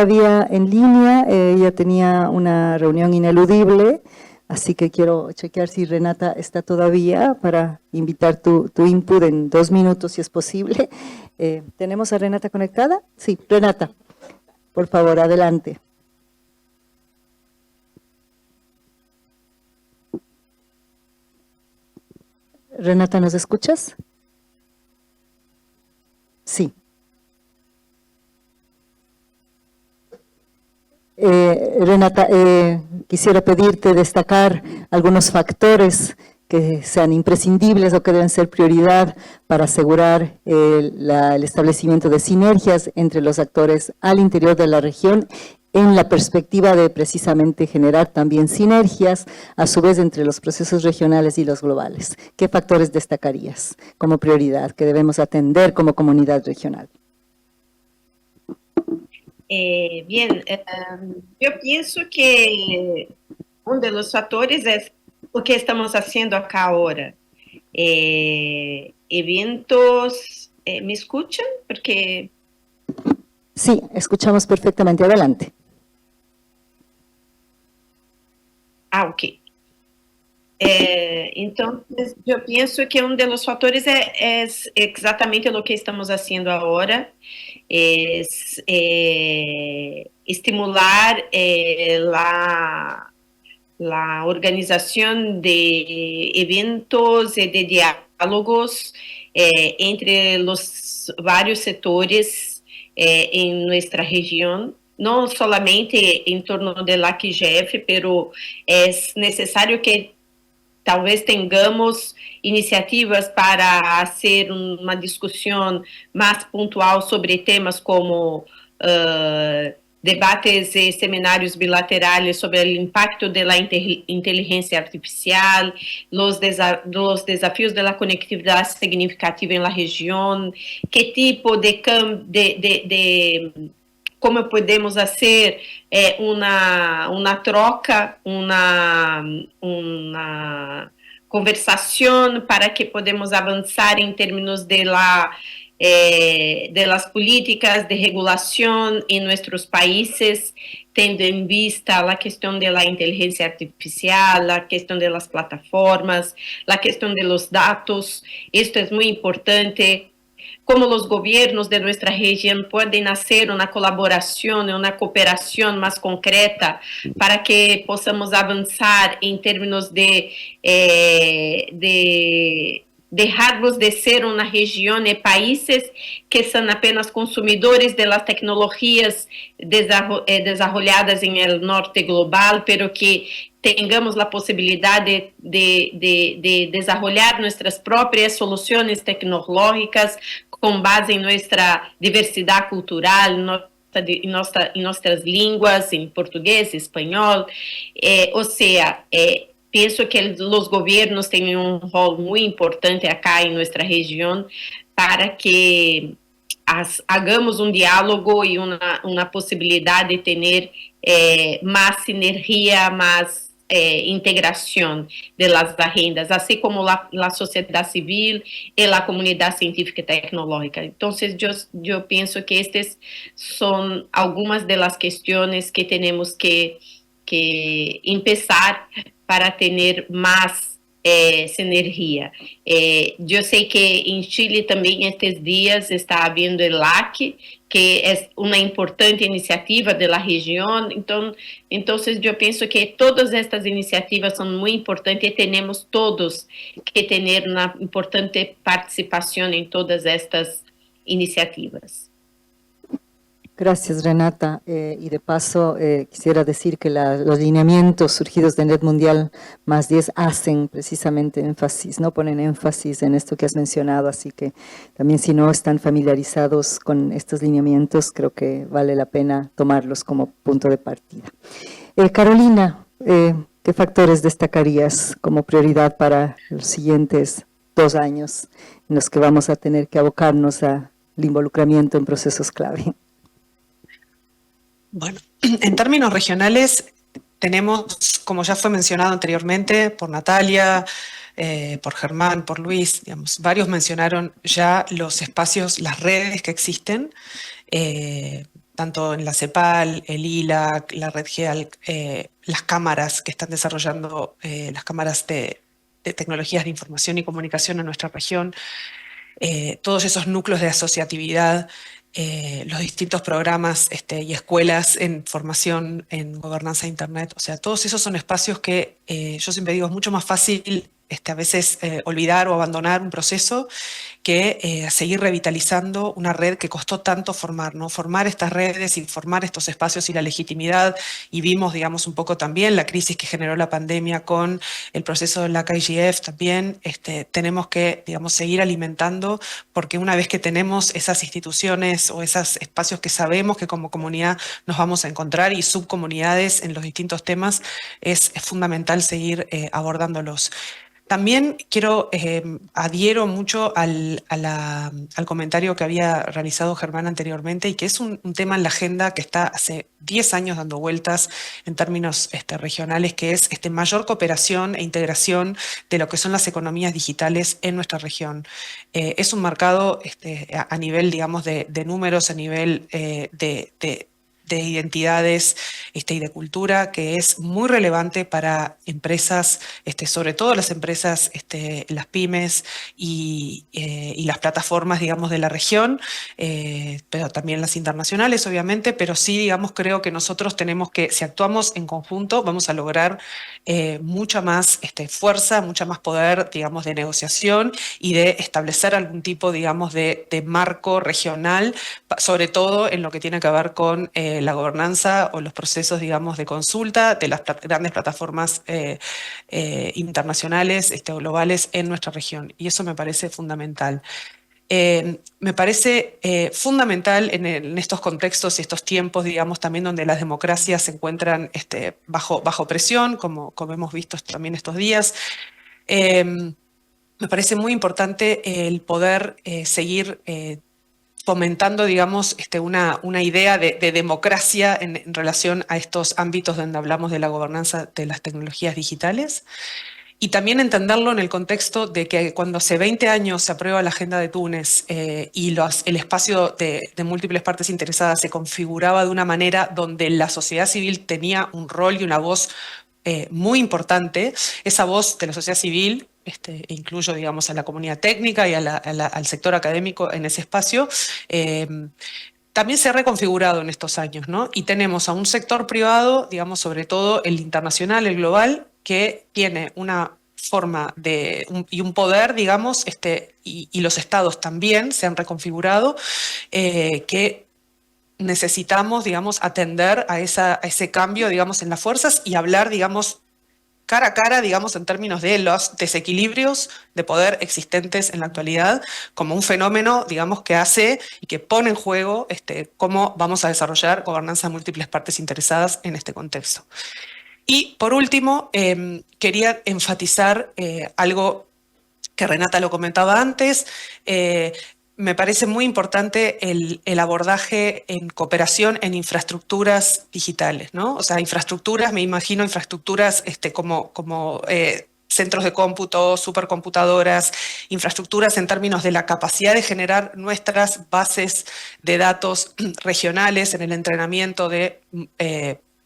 en línea, ella tenía una reunión ineludible, así que quiero chequear si Renata está todavía para invitar tu input en 2 minutos si es posible. ¿Tenemos a Renata conectada? Sí, Renata, por favor, adelante. Renata, ¿nos escuchas? Sí. Renata, quisiera pedirte destacar algunos factores que sean imprescindibles o que deben ser prioridad para asegurar el establecimiento de sinergias entre los actores al interior de la región, en la perspectiva de precisamente generar también sinergias, a su vez, entre los procesos regionales y los globales. ¿Qué factores destacarías como prioridad que debemos atender como comunidad regional? Bien, yo pienso que uno de los factores es lo que estamos haciendo acá ahora. Eventos, ¿me escuchan? Porque... Sí, escuchamos perfectamente. Adelante. Ok. Entonces, yo pienso que uno de los factores es exactamente lo que estamos haciendo ahora, es estimular la organización de eventos y de diálogos entre los varios sectores en nuestra región, no solamente en torno de la QGF, pero es necesario que talvez tengamos iniciativas para hacer uma discussão mais pontual sobre temas como debates e seminários bilaterais sobre o impacto da inteligência artificial, os desafios da conectividade significativa na região, que tipo de como podemos fazer uma troca, uma conversação para que podemos avançar em termos de las políticas de regulação em nossos países, tendo em vista a questão da inteligência artificial, a questão das plataformas, a questão dos dados. Isto é muito importante. Como os governos de nossa região podem hacer uma colaboração, uma cooperação mais concreta para que possamos avançar em termos de dejarmos de ser uma região e países que são apenas consumidores das tecnologias desenvolvidas no norte global, pero que tengamos a possibilidade de desenvolver nossas próprias soluções tecnológicas com base em nossa diversidade cultural, em nossas línguas, em português, espanhol. Ou seja, penso que os governos têm rol muito importante acá em nossa região para que hagamos diálogo e uma possibilidade de ter mais sinergia, mais integración de las agendas, así como la sociedad civil y la comunidad científica y tecnológica. Entonces, yo pienso que estas son algunas de las cuestiones que tenemos que empezar para tener más sinergia. Yo sé que en Chile también estos días está habiendo el LAC, que es una importante iniciativa de la región. Entonces yo pienso que todas estas iniciativas son muy importantes y tenemos todos que tener una importante participación en todas estas iniciativas. Gracias, Renata. Y de paso, quisiera decir que los lineamientos surgidos de Net Mundial más 10 hacen precisamente énfasis, ¿no? Ponen énfasis en esto que has mencionado, así que también si no están familiarizados con estos lineamientos, creo que vale la pena tomarlos como punto de partida. Carolina, ¿qué factores destacarías como prioridad para los siguientes 2 años en los que vamos a tener que abocarnos al involucramiento en procesos clave? Bueno, en términos regionales tenemos, como ya fue mencionado anteriormente por Natalia, por Germán, por Luis, digamos, varios mencionaron ya los espacios, las redes que existen, tanto en la CEPAL, el ILAC, la Red GEAL, las cámaras que están desarrollando, las cámaras de tecnologías de información y comunicación en nuestra región, todos esos núcleos de asociatividad, los distintos programas y escuelas en formación en gobernanza de Internet. O sea, todos esos son espacios que yo siempre digo, es mucho más fácil a veces olvidar o abandonar un proceso que seguir revitalizando una red que costó tanto formar, ¿no? Formar estas redes y formar estos espacios y la legitimidad, y vimos, digamos, un poco también la crisis que generó la pandemia con el proceso de la KIGF también, tenemos que, digamos, seguir alimentando, porque una vez que tenemos esas instituciones o esos espacios que sabemos que como comunidad nos vamos a encontrar y subcomunidades en los distintos temas, es fundamental seguir abordándolos. También adhiero mucho al comentario que había realizado Germán anteriormente, y que es un tema en la agenda que está hace 10 años dando vueltas en términos regionales, que es mayor cooperación e integración de lo que son las economías digitales en nuestra región. Es un mercado a nivel, digamos, de números, a nivel de identidades y de cultura, que es muy relevante para empresas, sobre todo las empresas, las pymes y las plataformas, digamos, de la región, pero también las internacionales, obviamente, pero sí, digamos, creo que nosotros tenemos que, si actuamos en conjunto, vamos a lograr mucha más fuerza, mucha más poder, digamos, de negociación y de establecer algún tipo, digamos, de marco regional, sobre todo en lo que tiene que ver con la gobernanza o los procesos, digamos, de consulta de las grandes plataformas internacionales, globales en nuestra región. Y eso me parece fundamental. Me parece fundamental en estos contextos y estos tiempos, digamos, también donde las democracias se encuentran bajo presión, como hemos visto también estos días. Me parece muy importante el poder seguir fomentando, digamos, una idea de democracia en relación a estos ámbitos donde hablamos de la gobernanza de las tecnologías digitales. Y también entenderlo en el contexto de que cuando hace 20 años se aprueba la Agenda de Túnez y el espacio de múltiples partes interesadas se configuraba de una manera donde la sociedad civil tenía un rol y una voz muy importante, esa voz de la sociedad civil, incluyo, digamos, a la comunidad técnica y al sector académico en ese espacio, también se ha reconfigurado en estos años, ¿no? Y tenemos a un sector privado, digamos, sobre todo el internacional, el global, que tiene una forma y un poder, digamos, y los estados también se han reconfigurado, que necesitamos, digamos, atender a ese cambio, digamos, en las fuerzas y hablar, digamos, cara a cara, digamos, en términos de los desequilibrios de poder existentes en la actualidad, como un fenómeno, digamos, que hace y que pone en juego cómo vamos a desarrollar gobernanza de múltiples partes interesadas en este contexto. Y por último, quería enfatizar algo que Renata lo comentaba antes, me parece muy importante el abordaje en cooperación en infraestructuras digitales, ¿no? O sea, infraestructuras, me imagino infraestructuras como centros de cómputo, supercomputadoras, infraestructuras en términos de la capacidad de generar nuestras bases de datos regionales en el entrenamiento de,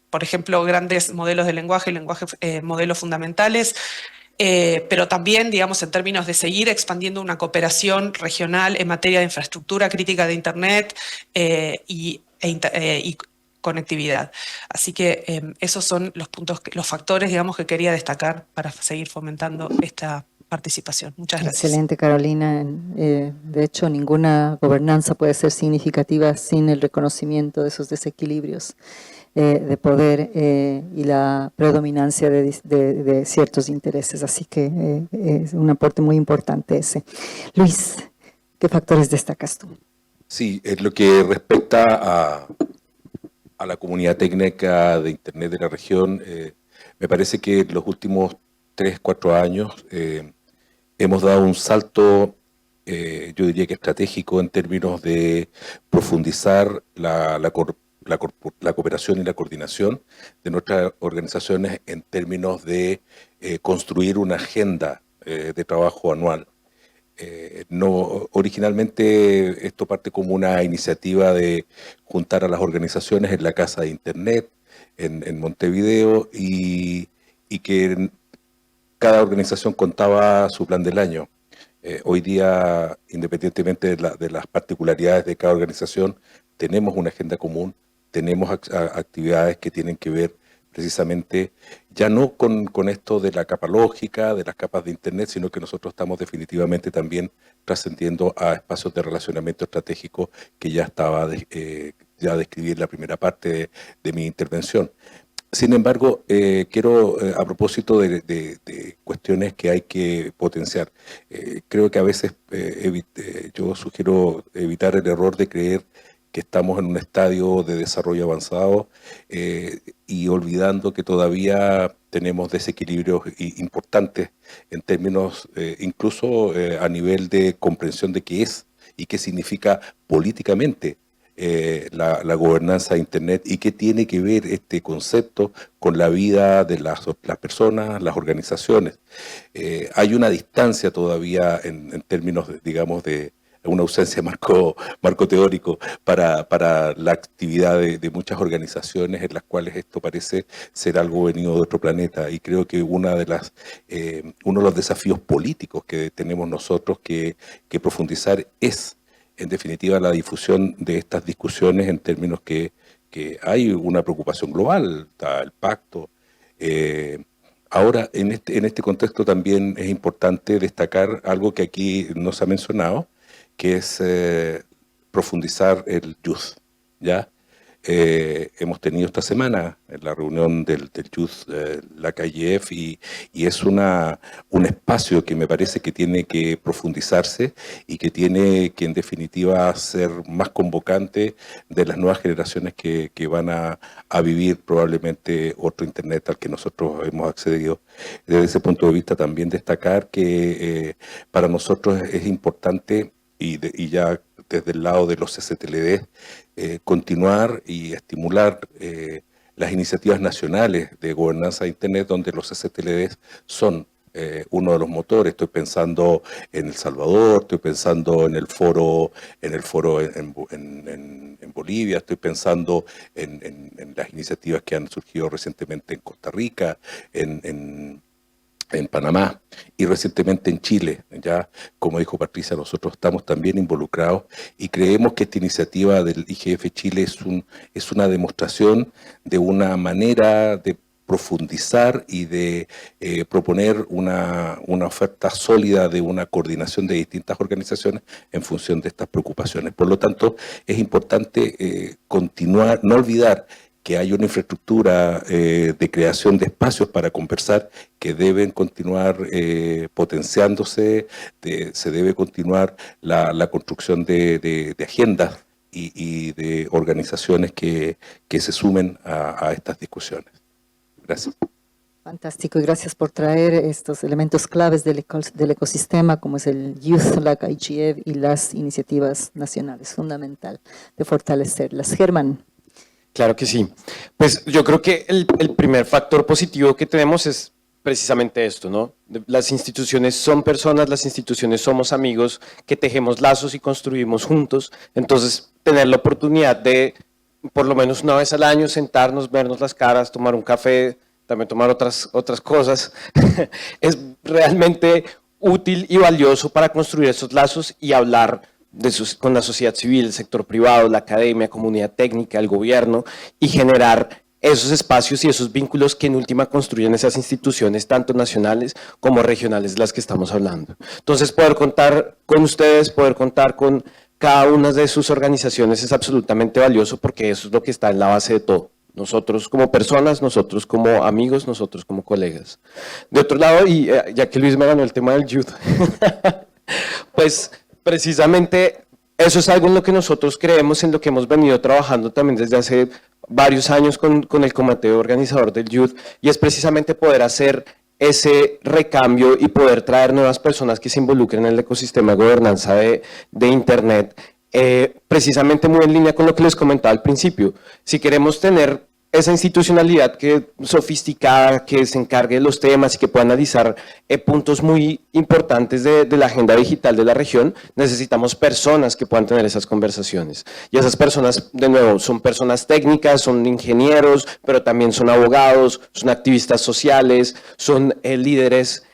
por ejemplo, grandes modelos de lenguaje, modelos fundamentales, pero también, digamos, en términos de seguir expandiendo una cooperación regional en materia de infraestructura crítica de Internet y conectividad. Así que esos son los puntos, los factores, digamos, que quería destacar para seguir fomentando esta participación. Muchas gracias. Excelente, Carolina. De hecho, ninguna gobernanza puede ser significativa sin el reconocimiento de esos desequilibrios de poder y la predominancia de ciertos intereses. Así que es un aporte muy importante ese. Luis, ¿qué factores destacas tú? Sí, en lo que respecta a la comunidad técnica de Internet de la región, me parece que en los últimos 3-4 años hemos dado un salto, yo diría que estratégico, en términos de profundizar la cooperación y la coordinación de nuestras organizaciones en términos de construir una agenda de trabajo anual. Originalmente esto parte como una iniciativa de juntar a las organizaciones en la Casa de Internet en Montevideo y que cada organización contaba su plan del año. Hoy día, independientemente de las particularidades de cada organización, tenemos una agenda común, tenemos actividades que tienen que ver precisamente ya no con esto de la capa lógica, de las capas de Internet, sino que nosotros estamos definitivamente también trascendiendo a espacios de relacionamiento estratégico que ya estaba ya describí en la primera parte de mi intervención. Sin embargo, quiero, a propósito de cuestiones que hay que potenciar, creo que a veces yo sugiero evitar el error de creer que estamos en un estadio de desarrollo avanzado y olvidando que todavía tenemos desequilibrios importantes en términos incluso a nivel de comprensión de qué es y qué significa políticamente la gobernanza de Internet y qué tiene que ver este concepto con la vida de las personas, las organizaciones. Hay una distancia todavía en términos, digamos, de una ausencia de marco teórico para la actividad de muchas organizaciones en las cuales esto parece ser algo venido de otro planeta. Y creo que uno de los desafíos políticos que tenemos nosotros que profundizar es, en definitiva, la difusión de estas discusiones en términos que hay una preocupación global, está el pacto. Ahora, en este contexto también es importante destacar algo que aquí no se ha mencionado, que es profundizar el youth, ¿ya? Hemos tenido esta semana la reunión del youth, la KIF, y es un espacio que me parece que tiene que profundizarse y que tiene que en definitiva ser más convocante de las nuevas generaciones que van a vivir probablemente otro Internet al que nosotros hemos accedido. Desde ese punto de vista también destacar que para nosotros es importante y ya desde el lado de los CCTLD, continuar y estimular las iniciativas nacionales de gobernanza de Internet, donde los CCTLD son uno de los motores. Estoy pensando en El Salvador, estoy pensando en el foro en Bolivia, estoy pensando en las iniciativas que han surgido recientemente en Costa Rica, en Panamá y recientemente en Chile. Ya, como dijo Patricia, nosotros estamos también involucrados y creemos que esta iniciativa del IGF Chile es una demostración de una manera de profundizar y de proponer una oferta sólida de una coordinación de distintas organizaciones en función de estas preocupaciones. Por lo tanto, es importante continuar, no olvidar que hay una infraestructura de creación de espacios para conversar que deben continuar potenciándose, se debe continuar la construcción de agendas y de organizaciones que se sumen a estas discusiones. Gracias. Fantástico, y gracias por traer estos elementos claves del ecosistema, como es el Youth Like IGF y las iniciativas nacionales, fundamental de fortalecerlas. Germán. Claro que sí. Pues yo creo que el primer factor positivo que tenemos es precisamente esto, ¿no? Las instituciones son personas, las instituciones somos amigos que tejemos lazos y construimos juntos. Entonces, tener la oportunidad de, por lo menos una vez al año, sentarnos, vernos las caras, tomar un café, también tomar otras cosas, es realmente útil y valioso para construir esos lazos y hablar con la sociedad civil, el sector privado, la academia, comunidad técnica, el gobierno, y generar esos espacios y esos vínculos que en última construyen esas instituciones, tanto nacionales como regionales de las que estamos hablando. Entonces, poder contar con ustedes, poder contar con cada una de sus organizaciones es absolutamente valioso, porque eso es lo que está en la base de todo. Nosotros como personas, nosotros como amigos, nosotros como colegas. De otro lado, y ya que Luis me ganó el tema del youth, pues precisamente eso es algo en lo que nosotros creemos, en lo que hemos venido trabajando también desde hace varios años con el comité organizador del youth, y es precisamente poder hacer ese recambio y poder traer nuevas personas que se involucren en el ecosistema de gobernanza de Internet, precisamente muy en línea con lo que les comentaba al principio. Si queremos tener esa institucionalidad sofisticada, que se encargue de los temas y que pueda analizar puntos muy importantes de la agenda digital de la región, necesitamos personas que puedan tener esas conversaciones. Y esas personas, de nuevo, son personas técnicas, son ingenieros, pero también son abogados, son activistas sociales, son líderes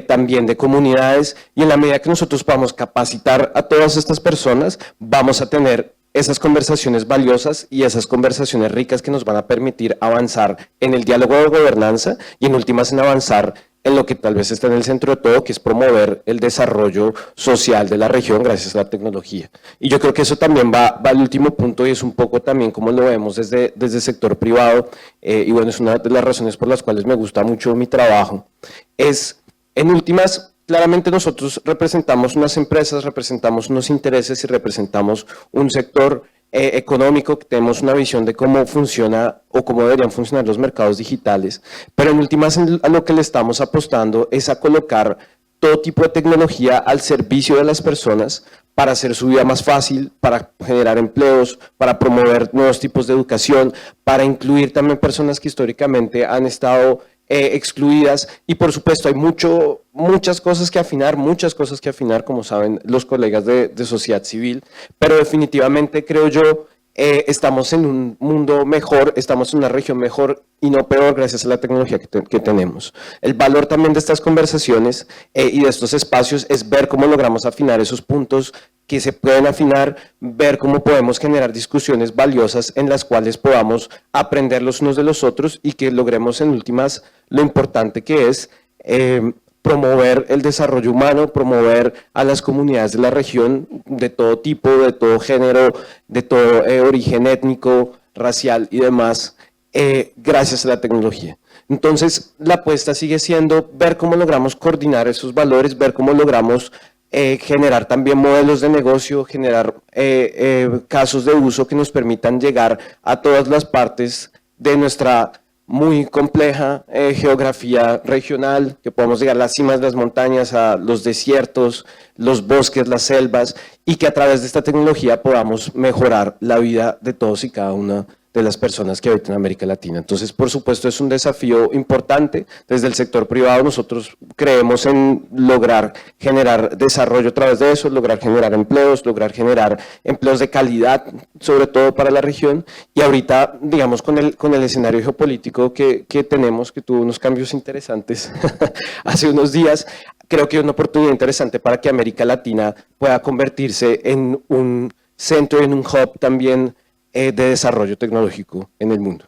también de comunidades, y en la medida que nosotros podamos capacitar a todas estas personas, vamos a tener esas conversaciones valiosas y esas conversaciones ricas que nos van a permitir avanzar en el diálogo de gobernanza y en últimas en avanzar en lo que tal vez está en el centro de todo, que es promover el desarrollo social de la región gracias a la tecnología. Y yo creo que eso también va al último punto, y es un poco también como lo vemos desde el sector privado, y bueno, es una de las razones por las cuales me gusta mucho mi trabajo, es en últimas. Claramente nosotros representamos unas empresas, representamos unos intereses y representamos un sector económico, que tenemos una visión de cómo funciona o cómo deberían funcionar los mercados digitales, pero en últimas a lo que le estamos apostando es a colocar todo tipo de tecnología al servicio de las personas para hacer su vida más fácil, para generar empleos, para promover nuevos tipos de educación, para incluir también personas que históricamente han estado excluidas, y por supuesto hay muchas cosas que afinar, como saben los colegas de sociedad civil, pero definitivamente creo yo estamos en un mundo mejor, estamos en una región mejor y no peor gracias a la tecnología que tenemos. El valor también de estas conversaciones y de estos espacios es ver cómo logramos afinar esos puntos que se pueden afinar, ver cómo podemos generar discusiones valiosas en las cuales podamos aprender los unos de los otros y que logremos en últimas lo importante que es promover el desarrollo humano, promover a las comunidades de la región de todo tipo, de todo género, de todo origen étnico, racial y demás, gracias a la tecnología. Entonces, la apuesta sigue siendo ver cómo logramos coordinar esos valores, ver cómo logramos generar también modelos de negocio, generar casos de uso que nos permitan llegar a todas las partes de nuestra muy compleja geografía regional, que podamos llegar a las cimas de las montañas, a los desiertos, los bosques, las selvas, y que a través de esta tecnología podamos mejorar la vida de todos y cada una de las personas que habitan en América Latina. Entonces, por supuesto, es un desafío importante. Desde el sector privado nosotros creemos en lograr generar desarrollo a través de eso, lograr generar empleos de calidad, sobre todo para la región, y ahorita, digamos, con el escenario geopolítico que tenemos, que tuvo unos cambios interesantes hace unos días, creo que es una oportunidad interesante para que América Latina pueda convertirse en un centro, en un hub también de desarrollo tecnológico en el mundo.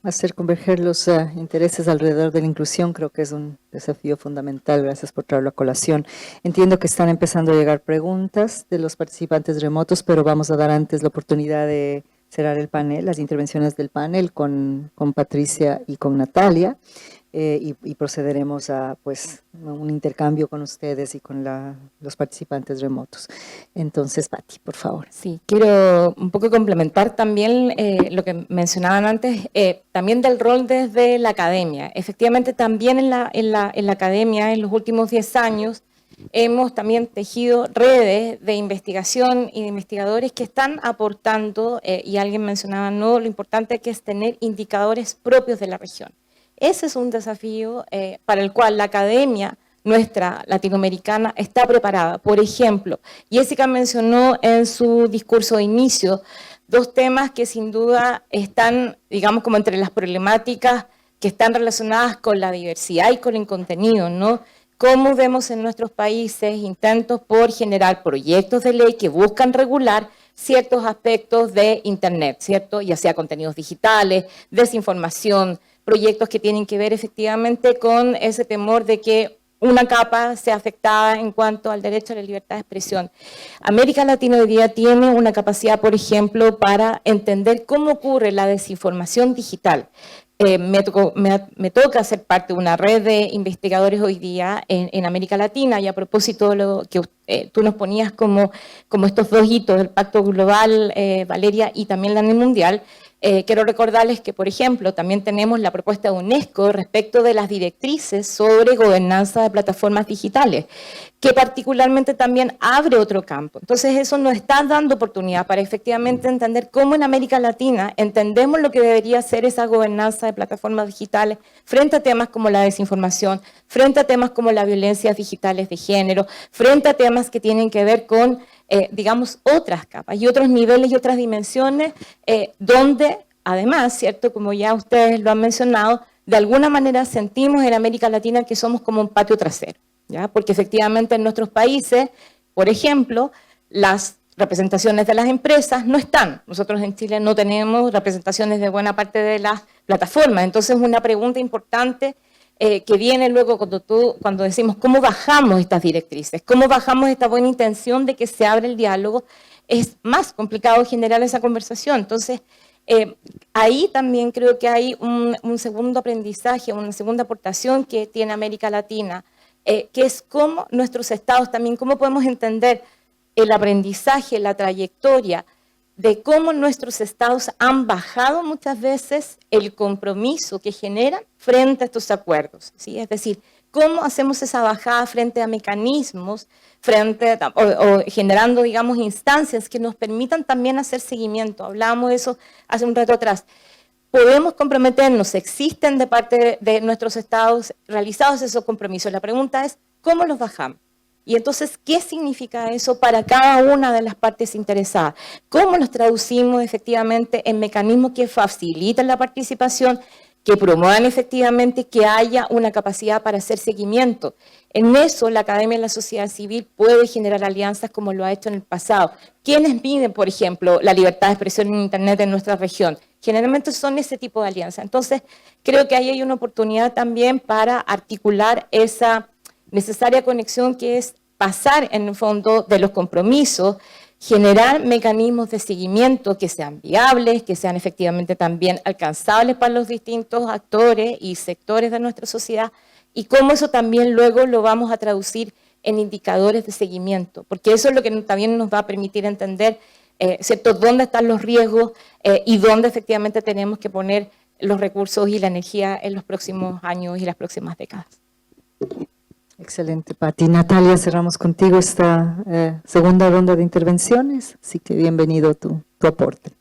Hacer converger los intereses alrededor de la inclusión creo que es un desafío fundamental. Gracias por traerlo a colación. Entiendo que están empezando a llegar preguntas de los participantes remotos, pero vamos a dar antes la oportunidad de cerrar el panel, las intervenciones del panel con Patricia y con Natalia. y procederemos a pues, un intercambio con ustedes y con los participantes remotos. Entonces, Pati, por favor. Sí, quiero un poco complementar también lo que mencionaban antes, también del rol desde la academia. Efectivamente, también en la academia, en los últimos 10 años, hemos también tejido redes de investigación y de investigadores que están aportando, y alguien mencionaba, ¿no?, lo importante que es tener indicadores propios de la región. Ese es un desafío para el cual la academia nuestra latinoamericana está preparada. Por ejemplo, Jessica mencionó en su discurso de inicio 2 temas que sin duda están, digamos, como entre las problemáticas que están relacionadas con la diversidad y con el contenido, ¿no? Cómo vemos en nuestros países intentos por generar proyectos de ley que buscan regular ciertos aspectos de Internet, ¿cierto? Ya sea contenidos digitales, desinformación, proyectos que tienen que ver efectivamente con ese temor de que una capa sea afectada en cuanto al derecho a la libertad de expresión. América Latina hoy día tiene una capacidad, por ejemplo, para entender cómo ocurre la desinformación digital. Me toca ser parte de una red de investigadores hoy día en América Latina, y a propósito de lo que tú nos ponías como estos 2 hitos, el Pacto Global, Valeria, y también la NEM Mundial. Quiero recordarles que, por ejemplo, también tenemos la propuesta de UNESCO respecto de las directrices sobre gobernanza de plataformas digitales, que particularmente también abre otro campo. Entonces, eso nos está dando oportunidad para efectivamente entender cómo en América Latina entendemos lo que debería ser esa gobernanza de plataformas digitales frente a temas como la desinformación, frente a temas como las violencias digitales de género, frente a temas que tienen que ver con digamos, otras capas y otros niveles y otras dimensiones, donde además, ¿cierto?, como ya ustedes lo han mencionado, de alguna manera sentimos en América Latina que somos como un patio trasero, ¿ya? Porque efectivamente en nuestros países, por ejemplo, las representaciones de las empresas no están. Nosotros en Chile no tenemos representaciones de buena parte de las plataformas. Entonces, una pregunta importante que viene luego cuando decimos cómo bajamos estas directrices, cómo bajamos esta buena intención de que se abre el diálogo, es más complicado generar esa conversación. Entonces, ahí también creo que hay un segundo aprendizaje, una segunda aportación que tiene América Latina, que es cómo nuestros estados también, cómo podemos entender el aprendizaje, la trayectoria de cómo nuestros estados han bajado muchas veces el compromiso que generan frente a estos acuerdos, ¿sí? Es decir, cómo hacemos esa bajada frente a mecanismos, o generando, digamos, instancias que nos permitan también hacer seguimiento. Hablábamos de eso hace un rato atrás. Podemos comprometernos, existen de parte de nuestros estados realizados esos compromisos. La pregunta es, ¿cómo los bajamos? Y entonces, ¿qué significa eso para cada una de las partes interesadas? ¿Cómo los traducimos efectivamente en mecanismos que faciliten la participación, que promuevan efectivamente que haya una capacidad para hacer seguimiento? En eso, la academia y la sociedad civil puede generar alianzas como lo ha hecho en el pasado. ¿Quiénes miden, por ejemplo, la libertad de expresión en Internet en nuestra región? Generalmente son ese tipo de alianzas. Entonces, creo que ahí hay una oportunidad también para articular esa necesaria conexión que es pasar en el fondo de los compromisos, generar mecanismos de seguimiento que sean viables, que sean efectivamente también alcanzables para los distintos actores y sectores de nuestra sociedad, y cómo eso también luego lo vamos a traducir en indicadores de seguimiento, porque eso es lo que también nos va a permitir entender, ¿cierto?, dónde están los riesgos y dónde efectivamente tenemos que poner los recursos y la energía en los próximos años y las próximas décadas. Excelente, Pati. Natalia, cerramos contigo esta segunda ronda de intervenciones, así que bienvenido tu aporte.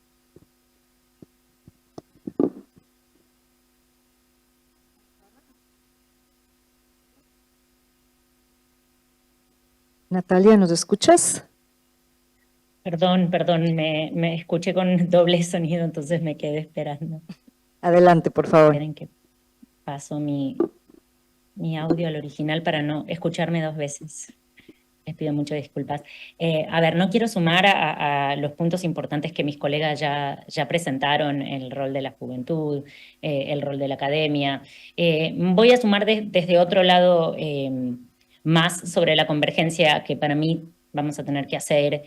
Natalia, ¿nos escuchas? Perdón, me escuché con doble sonido, entonces me quedé esperando. Adelante, por favor. Esperen que paso mi audio al original para no escucharme 2 veces. Les pido muchas disculpas. A ver, no quiero sumar a los puntos importantes que mis colegas ya presentaron, el rol de la juventud, el rol de la academia. Voy a sumar desde otro lado más sobre la convergencia que para mí vamos a tener que hacer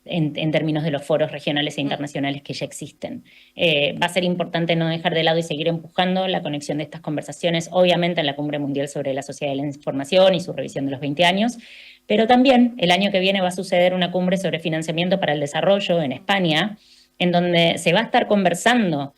en términos de los foros regionales e internacionales que ya existen. Va a ser importante no dejar de lado y seguir empujando la conexión de estas conversaciones, obviamente en la Cumbre Mundial sobre la Sociedad de la Información y su revisión de los 20 años, pero también el año que viene va a suceder una cumbre sobre financiamiento para el desarrollo en España, en donde se va a estar conversando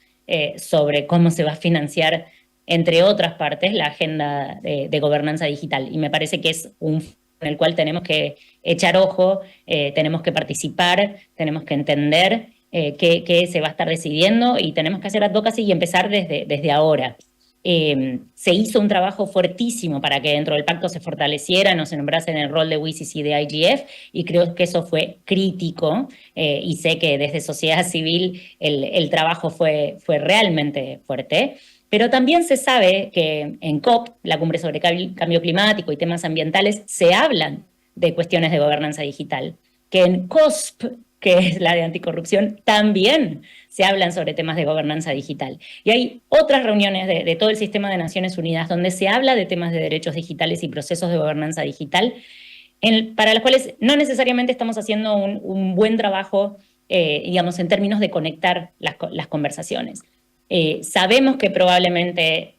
sobre cómo se va a financiar, entre otras partes, la agenda de gobernanza digital. Y me parece que es un en el cual tenemos que echar ojo, tenemos que participar, tenemos que entender qué se va a estar decidiendo y tenemos que hacer advocacy y empezar desde ahora. Se hizo un trabajo fuertísimo para que dentro del pacto se fortaleciera, no se nombrase en el rol de WCC y de IGF, y creo que eso fue crítico, y sé que desde sociedad civil el trabajo fue realmente fuerte. Pero también se sabe que en COP, la cumbre sobre cambio climático y temas ambientales, se hablan de cuestiones de gobernanza digital. Que en COSP, que es la de anticorrupción, también se hablan sobre temas de gobernanza digital. Y hay otras reuniones de todo el sistema de Naciones Unidas donde se habla de temas de derechos digitales y procesos de gobernanza digital, para los cuales no necesariamente estamos haciendo un buen trabajo, digamos, en términos de conectar las conversaciones. Sabemos que probablemente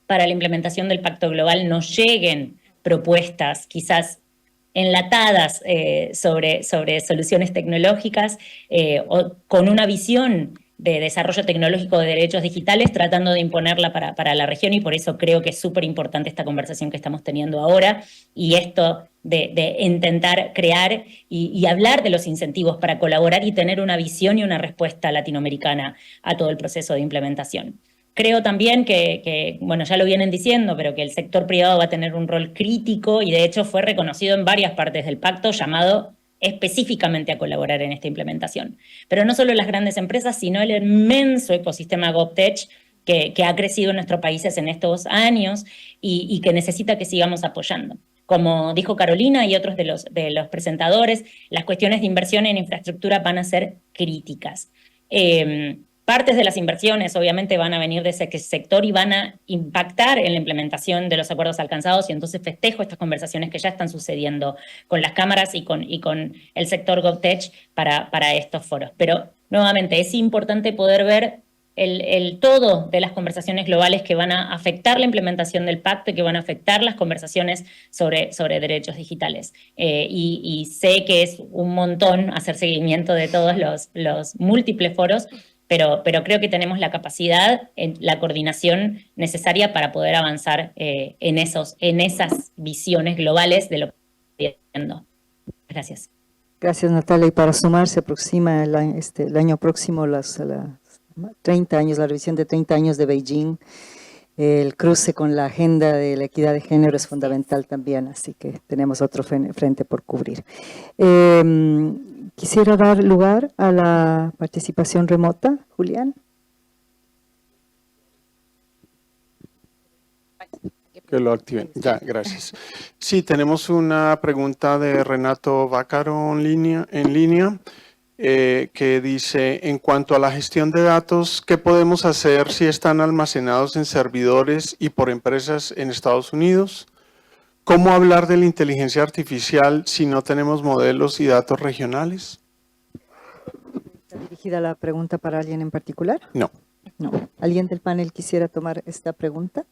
para la implementación del Pacto Global nos lleguen propuestas quizás enlatadas sobre soluciones tecnológicas o con una visión de desarrollo tecnológico de derechos digitales tratando de imponerla para la región, y por eso creo que es súper importante esta conversación que estamos teniendo ahora y esto de intentar crear y hablar de los incentivos para colaborar y tener una visión y una respuesta latinoamericana a todo el proceso de implementación. Creo también que, bueno, ya lo vienen diciendo, pero que el sector privado va a tener un rol crítico y de hecho fue reconocido en varias partes del pacto, llamado específicamente a colaborar en esta implementación. Pero no solo las grandes empresas, sino el inmenso ecosistema GovTech que ha crecido en nuestros países en estos años y que necesita que sigamos apoyando. Como dijo Carolina y otros de los presentadores, las cuestiones de inversión en infraestructura van a ser críticas. Partes de las inversiones obviamente van a venir de ese sector y van a impactar en la implementación de los acuerdos alcanzados, y entonces festejo estas conversaciones que ya están sucediendo con las cámaras y con el sector GovTech para estos foros. Pero nuevamente es importante poder ver el todo de las conversaciones globales que van a afectar la implementación del pacto y que van a afectar las conversaciones sobre derechos digitales. Y sé que es un montón hacer seguimiento de todos los múltiples foros, pero creo que tenemos la capacidad, la coordinación necesaria para poder avanzar en esas visiones globales de lo que estamos viendo. Gracias. Gracias, Natalia. Y para sumar, se aproxima el año próximo las 30 años, la revisión de 30 años de Beijing. El cruce con la agenda de la equidad de género es fundamental también, así que tenemos otro frente por cubrir. Quisiera dar lugar a la participación remota. Julián. Que lo activen. Ya, gracias. Sí, tenemos una pregunta de Renato Bácaro en línea. Que dice, en cuanto a la gestión de datos, ¿qué podemos hacer si están almacenados en servidores y por empresas en Estados Unidos? ¿Cómo hablar de la inteligencia artificial si no tenemos modelos y datos regionales? ¿Está dirigida la pregunta para alguien en particular? No. No. ¿Alguien del panel quisiera tomar esta pregunta?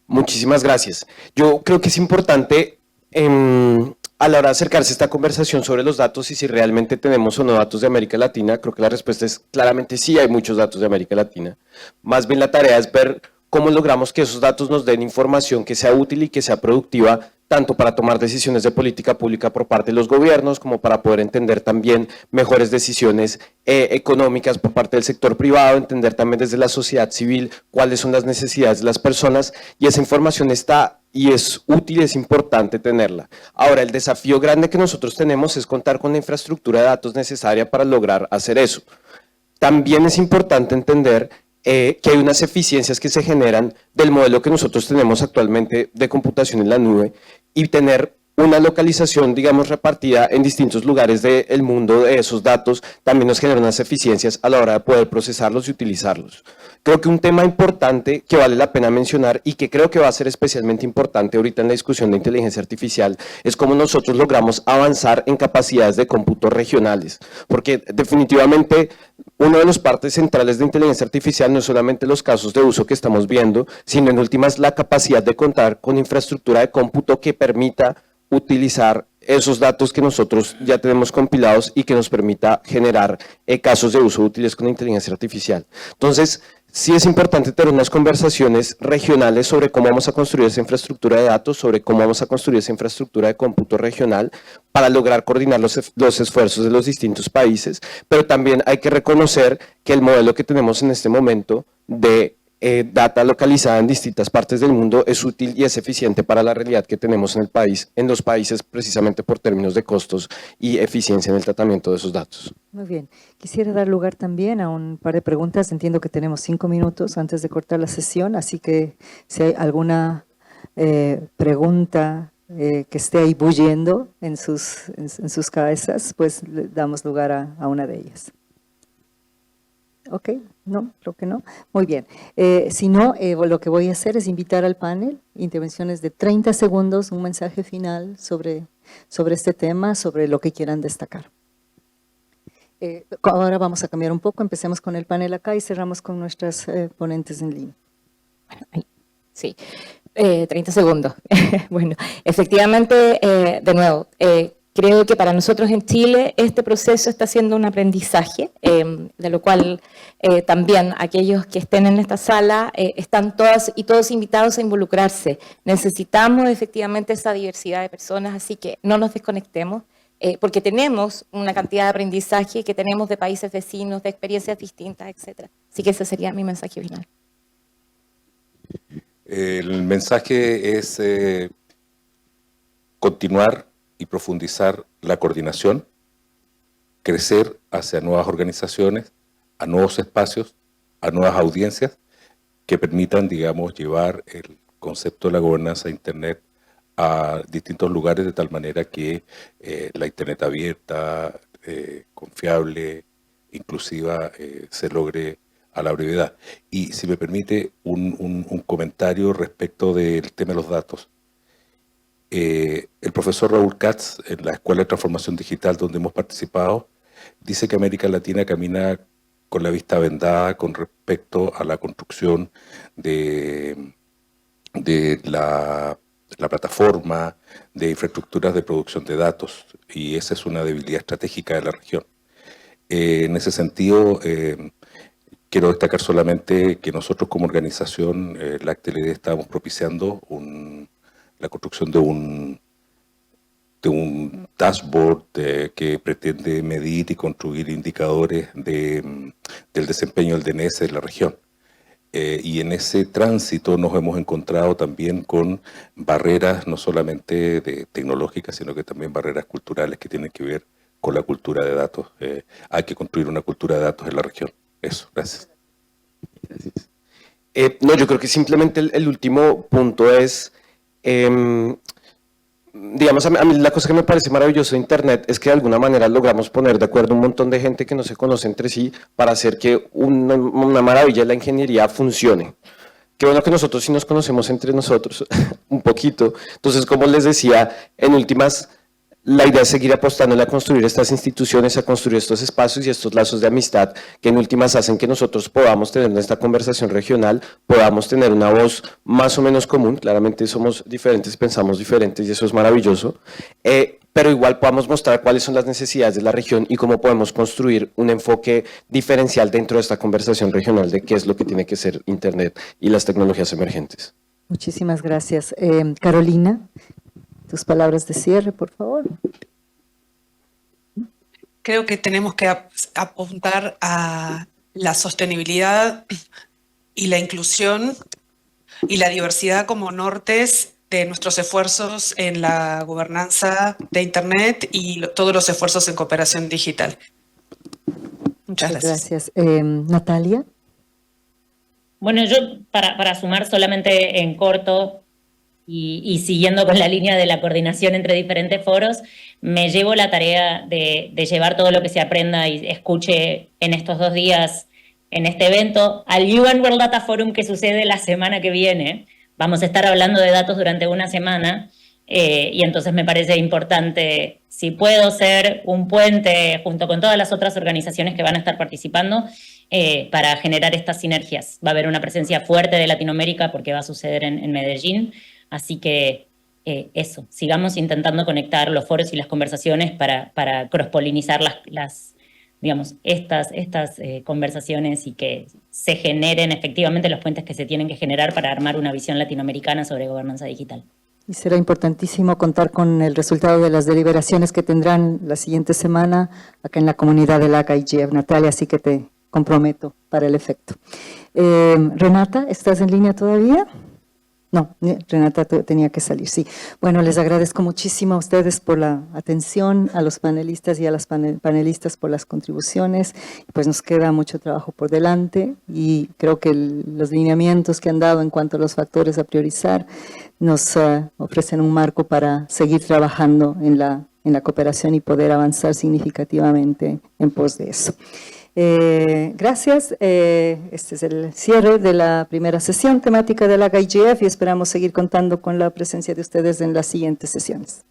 Muchísimas gracias. Yo creo que es importante a la hora de acercarse a esta conversación sobre los datos y si realmente tenemos o no datos de América Latina. Creo que la respuesta es claramente sí, hay muchos datos de América Latina. Más bien la tarea es ver cómo logramos que esos datos nos den información que sea útil y que sea productiva, tanto para tomar decisiones de política pública por parte de los gobiernos, como para poder entender también mejores decisiones económicas por parte del sector privado, entender también desde la sociedad civil cuáles son las necesidades de las personas, y esa información está y es útil, es importante tenerla. Ahora, el desafío grande que nosotros tenemos es contar con la infraestructura de datos necesaria para lograr hacer eso. También es importante entender que hay unas eficiencias que se generan del modelo que nosotros tenemos actualmente de computación en la nube y tener una localización, digamos, repartida en distintos lugares del mundo de esos datos también nos genera unas eficiencias a la hora de poder procesarlos y utilizarlos. Creo que un tema importante que vale la pena mencionar y que creo que va a ser especialmente importante ahorita en la discusión de inteligencia artificial es cómo nosotros logramos avanzar en capacidades de cómputo regionales, porque definitivamente una de las partes centrales de inteligencia artificial no es solamente los casos de uso que estamos viendo, sino en últimas la capacidad de contar con infraestructura de cómputo que permita utilizar esos datos que nosotros ya tenemos compilados y que nos permita generar casos de uso útiles con inteligencia artificial. Entonces, sí es importante tener unas conversaciones regionales sobre cómo vamos a construir esa infraestructura de datos, sobre cómo vamos a construir esa infraestructura de cómputo regional para lograr coordinar los esfuerzos de los distintos países, pero también hay que reconocer que el modelo que tenemos en este momento de data localizada en distintas partes del mundo es útil y es eficiente para la realidad que tenemos en el país, en los países, precisamente por términos de costos y eficiencia en el tratamiento de esos datos. Muy bien. Quisiera dar lugar también a un par de preguntas. Entiendo que tenemos 5 minutos antes de cortar la sesión, así que si hay alguna pregunta que esté ahí bulliendo en sus cabezas, pues le damos lugar a una de ellas. Ok, no, creo que no. Muy bien. Si no, lo que voy a hacer es invitar al panel, intervenciones de 30 segundos, un mensaje final sobre este tema, sobre lo que quieran destacar. Ahora vamos a cambiar un poco, empecemos con el panel acá y cerramos con nuestras ponentes en línea. Bueno, sí, 30 segundos. Bueno, efectivamente, de nuevo, creo que para nosotros en Chile este proceso está siendo un aprendizaje, de lo cual también aquellos que estén en esta sala están todas y todos invitados a involucrarse. Necesitamos efectivamente esa diversidad de personas, así que no nos desconectemos, porque tenemos una cantidad de aprendizaje que tenemos de países vecinos, de experiencias distintas, etc. Así que ese sería mi mensaje final. El mensaje es continuar y profundizar la coordinación, crecer hacia nuevas organizaciones, a nuevos espacios, a nuevas audiencias que permitan, digamos, llevar el concepto de la gobernanza de Internet a distintos lugares de tal manera que la Internet abierta, confiable, inclusiva, se logre a la brevedad. Y si me permite un comentario respecto del tema de los datos. El profesor Raúl Katz, en la Escuela de Transformación Digital donde hemos participado, dice que América Latina camina con la vista vendada con respecto a la construcción de la plataforma de infraestructuras de producción de datos, y esa es una debilidad estratégica de la región. En ese sentido, quiero destacar solamente que nosotros como organización, la ACTLD, estamos propiciando la construcción de un dashboard que pretende medir y construir indicadores del desempeño del DNS de la región. Y en ese tránsito nos hemos encontrado también con barreras no solamente tecnológicas, sino que también barreras culturales que tienen que ver con la cultura de datos. Hay que construir una cultura de datos en la región. Eso, gracias. Gracias. No, yo creo que simplemente el último punto es, digamos, a mí la cosa que me parece maravilloso de Internet es que de alguna manera logramos poner de acuerdo un montón de gente que no se conoce entre sí para hacer que una maravilla de la ingeniería funcione. Qué bueno que nosotros sí nos conocemos entre nosotros un poquito. Entonces, como les decía, en últimas, la idea es seguir apostándole a construir estas instituciones, a construir estos espacios y estos lazos de amistad que en últimas hacen que nosotros podamos tener en esta conversación regional, podamos tener una voz más o menos común. Claramente somos diferentes, pensamos diferentes y eso es maravilloso, pero igual podamos mostrar cuáles son las necesidades de la región y cómo podemos construir un enfoque diferencial dentro de esta conversación regional de qué es lo que tiene que ser Internet y las tecnologías emergentes. Muchísimas gracias. Carolina, tus palabras de cierre, por favor. Creo que tenemos que apuntar a la sostenibilidad y la inclusión y la diversidad como nortes de nuestros esfuerzos en la gobernanza de Internet y todos los esfuerzos en cooperación digital. Muchas gracias. Natalia. Bueno, yo para sumar solamente en corto, y siguiendo con la línea de la coordinación entre diferentes foros, me llevo la tarea de llevar todo lo que se aprenda y escuche en estos 2 días en este evento al UN World Data Forum que sucede la semana que viene. Vamos a estar hablando de datos durante una semana y entonces me parece importante, si puedo ser un puente junto con todas las otras organizaciones que van a estar participando, para generar estas sinergias. Va a haber una presencia fuerte de Latinoamérica porque va a suceder en Medellín, así que eso, sigamos intentando conectar los foros y las conversaciones para cross-polinizar digamos, estas conversaciones y que se generen efectivamente los puentes que se tienen que generar para armar una visión latinoamericana sobre gobernanza digital. Y será importantísimo contar con el resultado de las deliberaciones que tendrán la siguiente semana acá en la comunidad de la IGF, Natalia, así que te comprometo para el efecto. Renata, ¿estás en línea todavía? No, Renata tenía que salir, sí. Bueno, les agradezco muchísimo a ustedes por la atención, a los panelistas y a las panelistas por las contribuciones. Pues nos queda mucho trabajo por delante y creo que los lineamientos que han dado en cuanto a los factores a priorizar nos ofrecen un marco para seguir trabajando en la cooperación y poder avanzar significativamente en pos de eso. Gracias. Este es el cierre de la primera sesión temática de la IGF y esperamos seguir contando con la presencia de ustedes en las siguientes sesiones.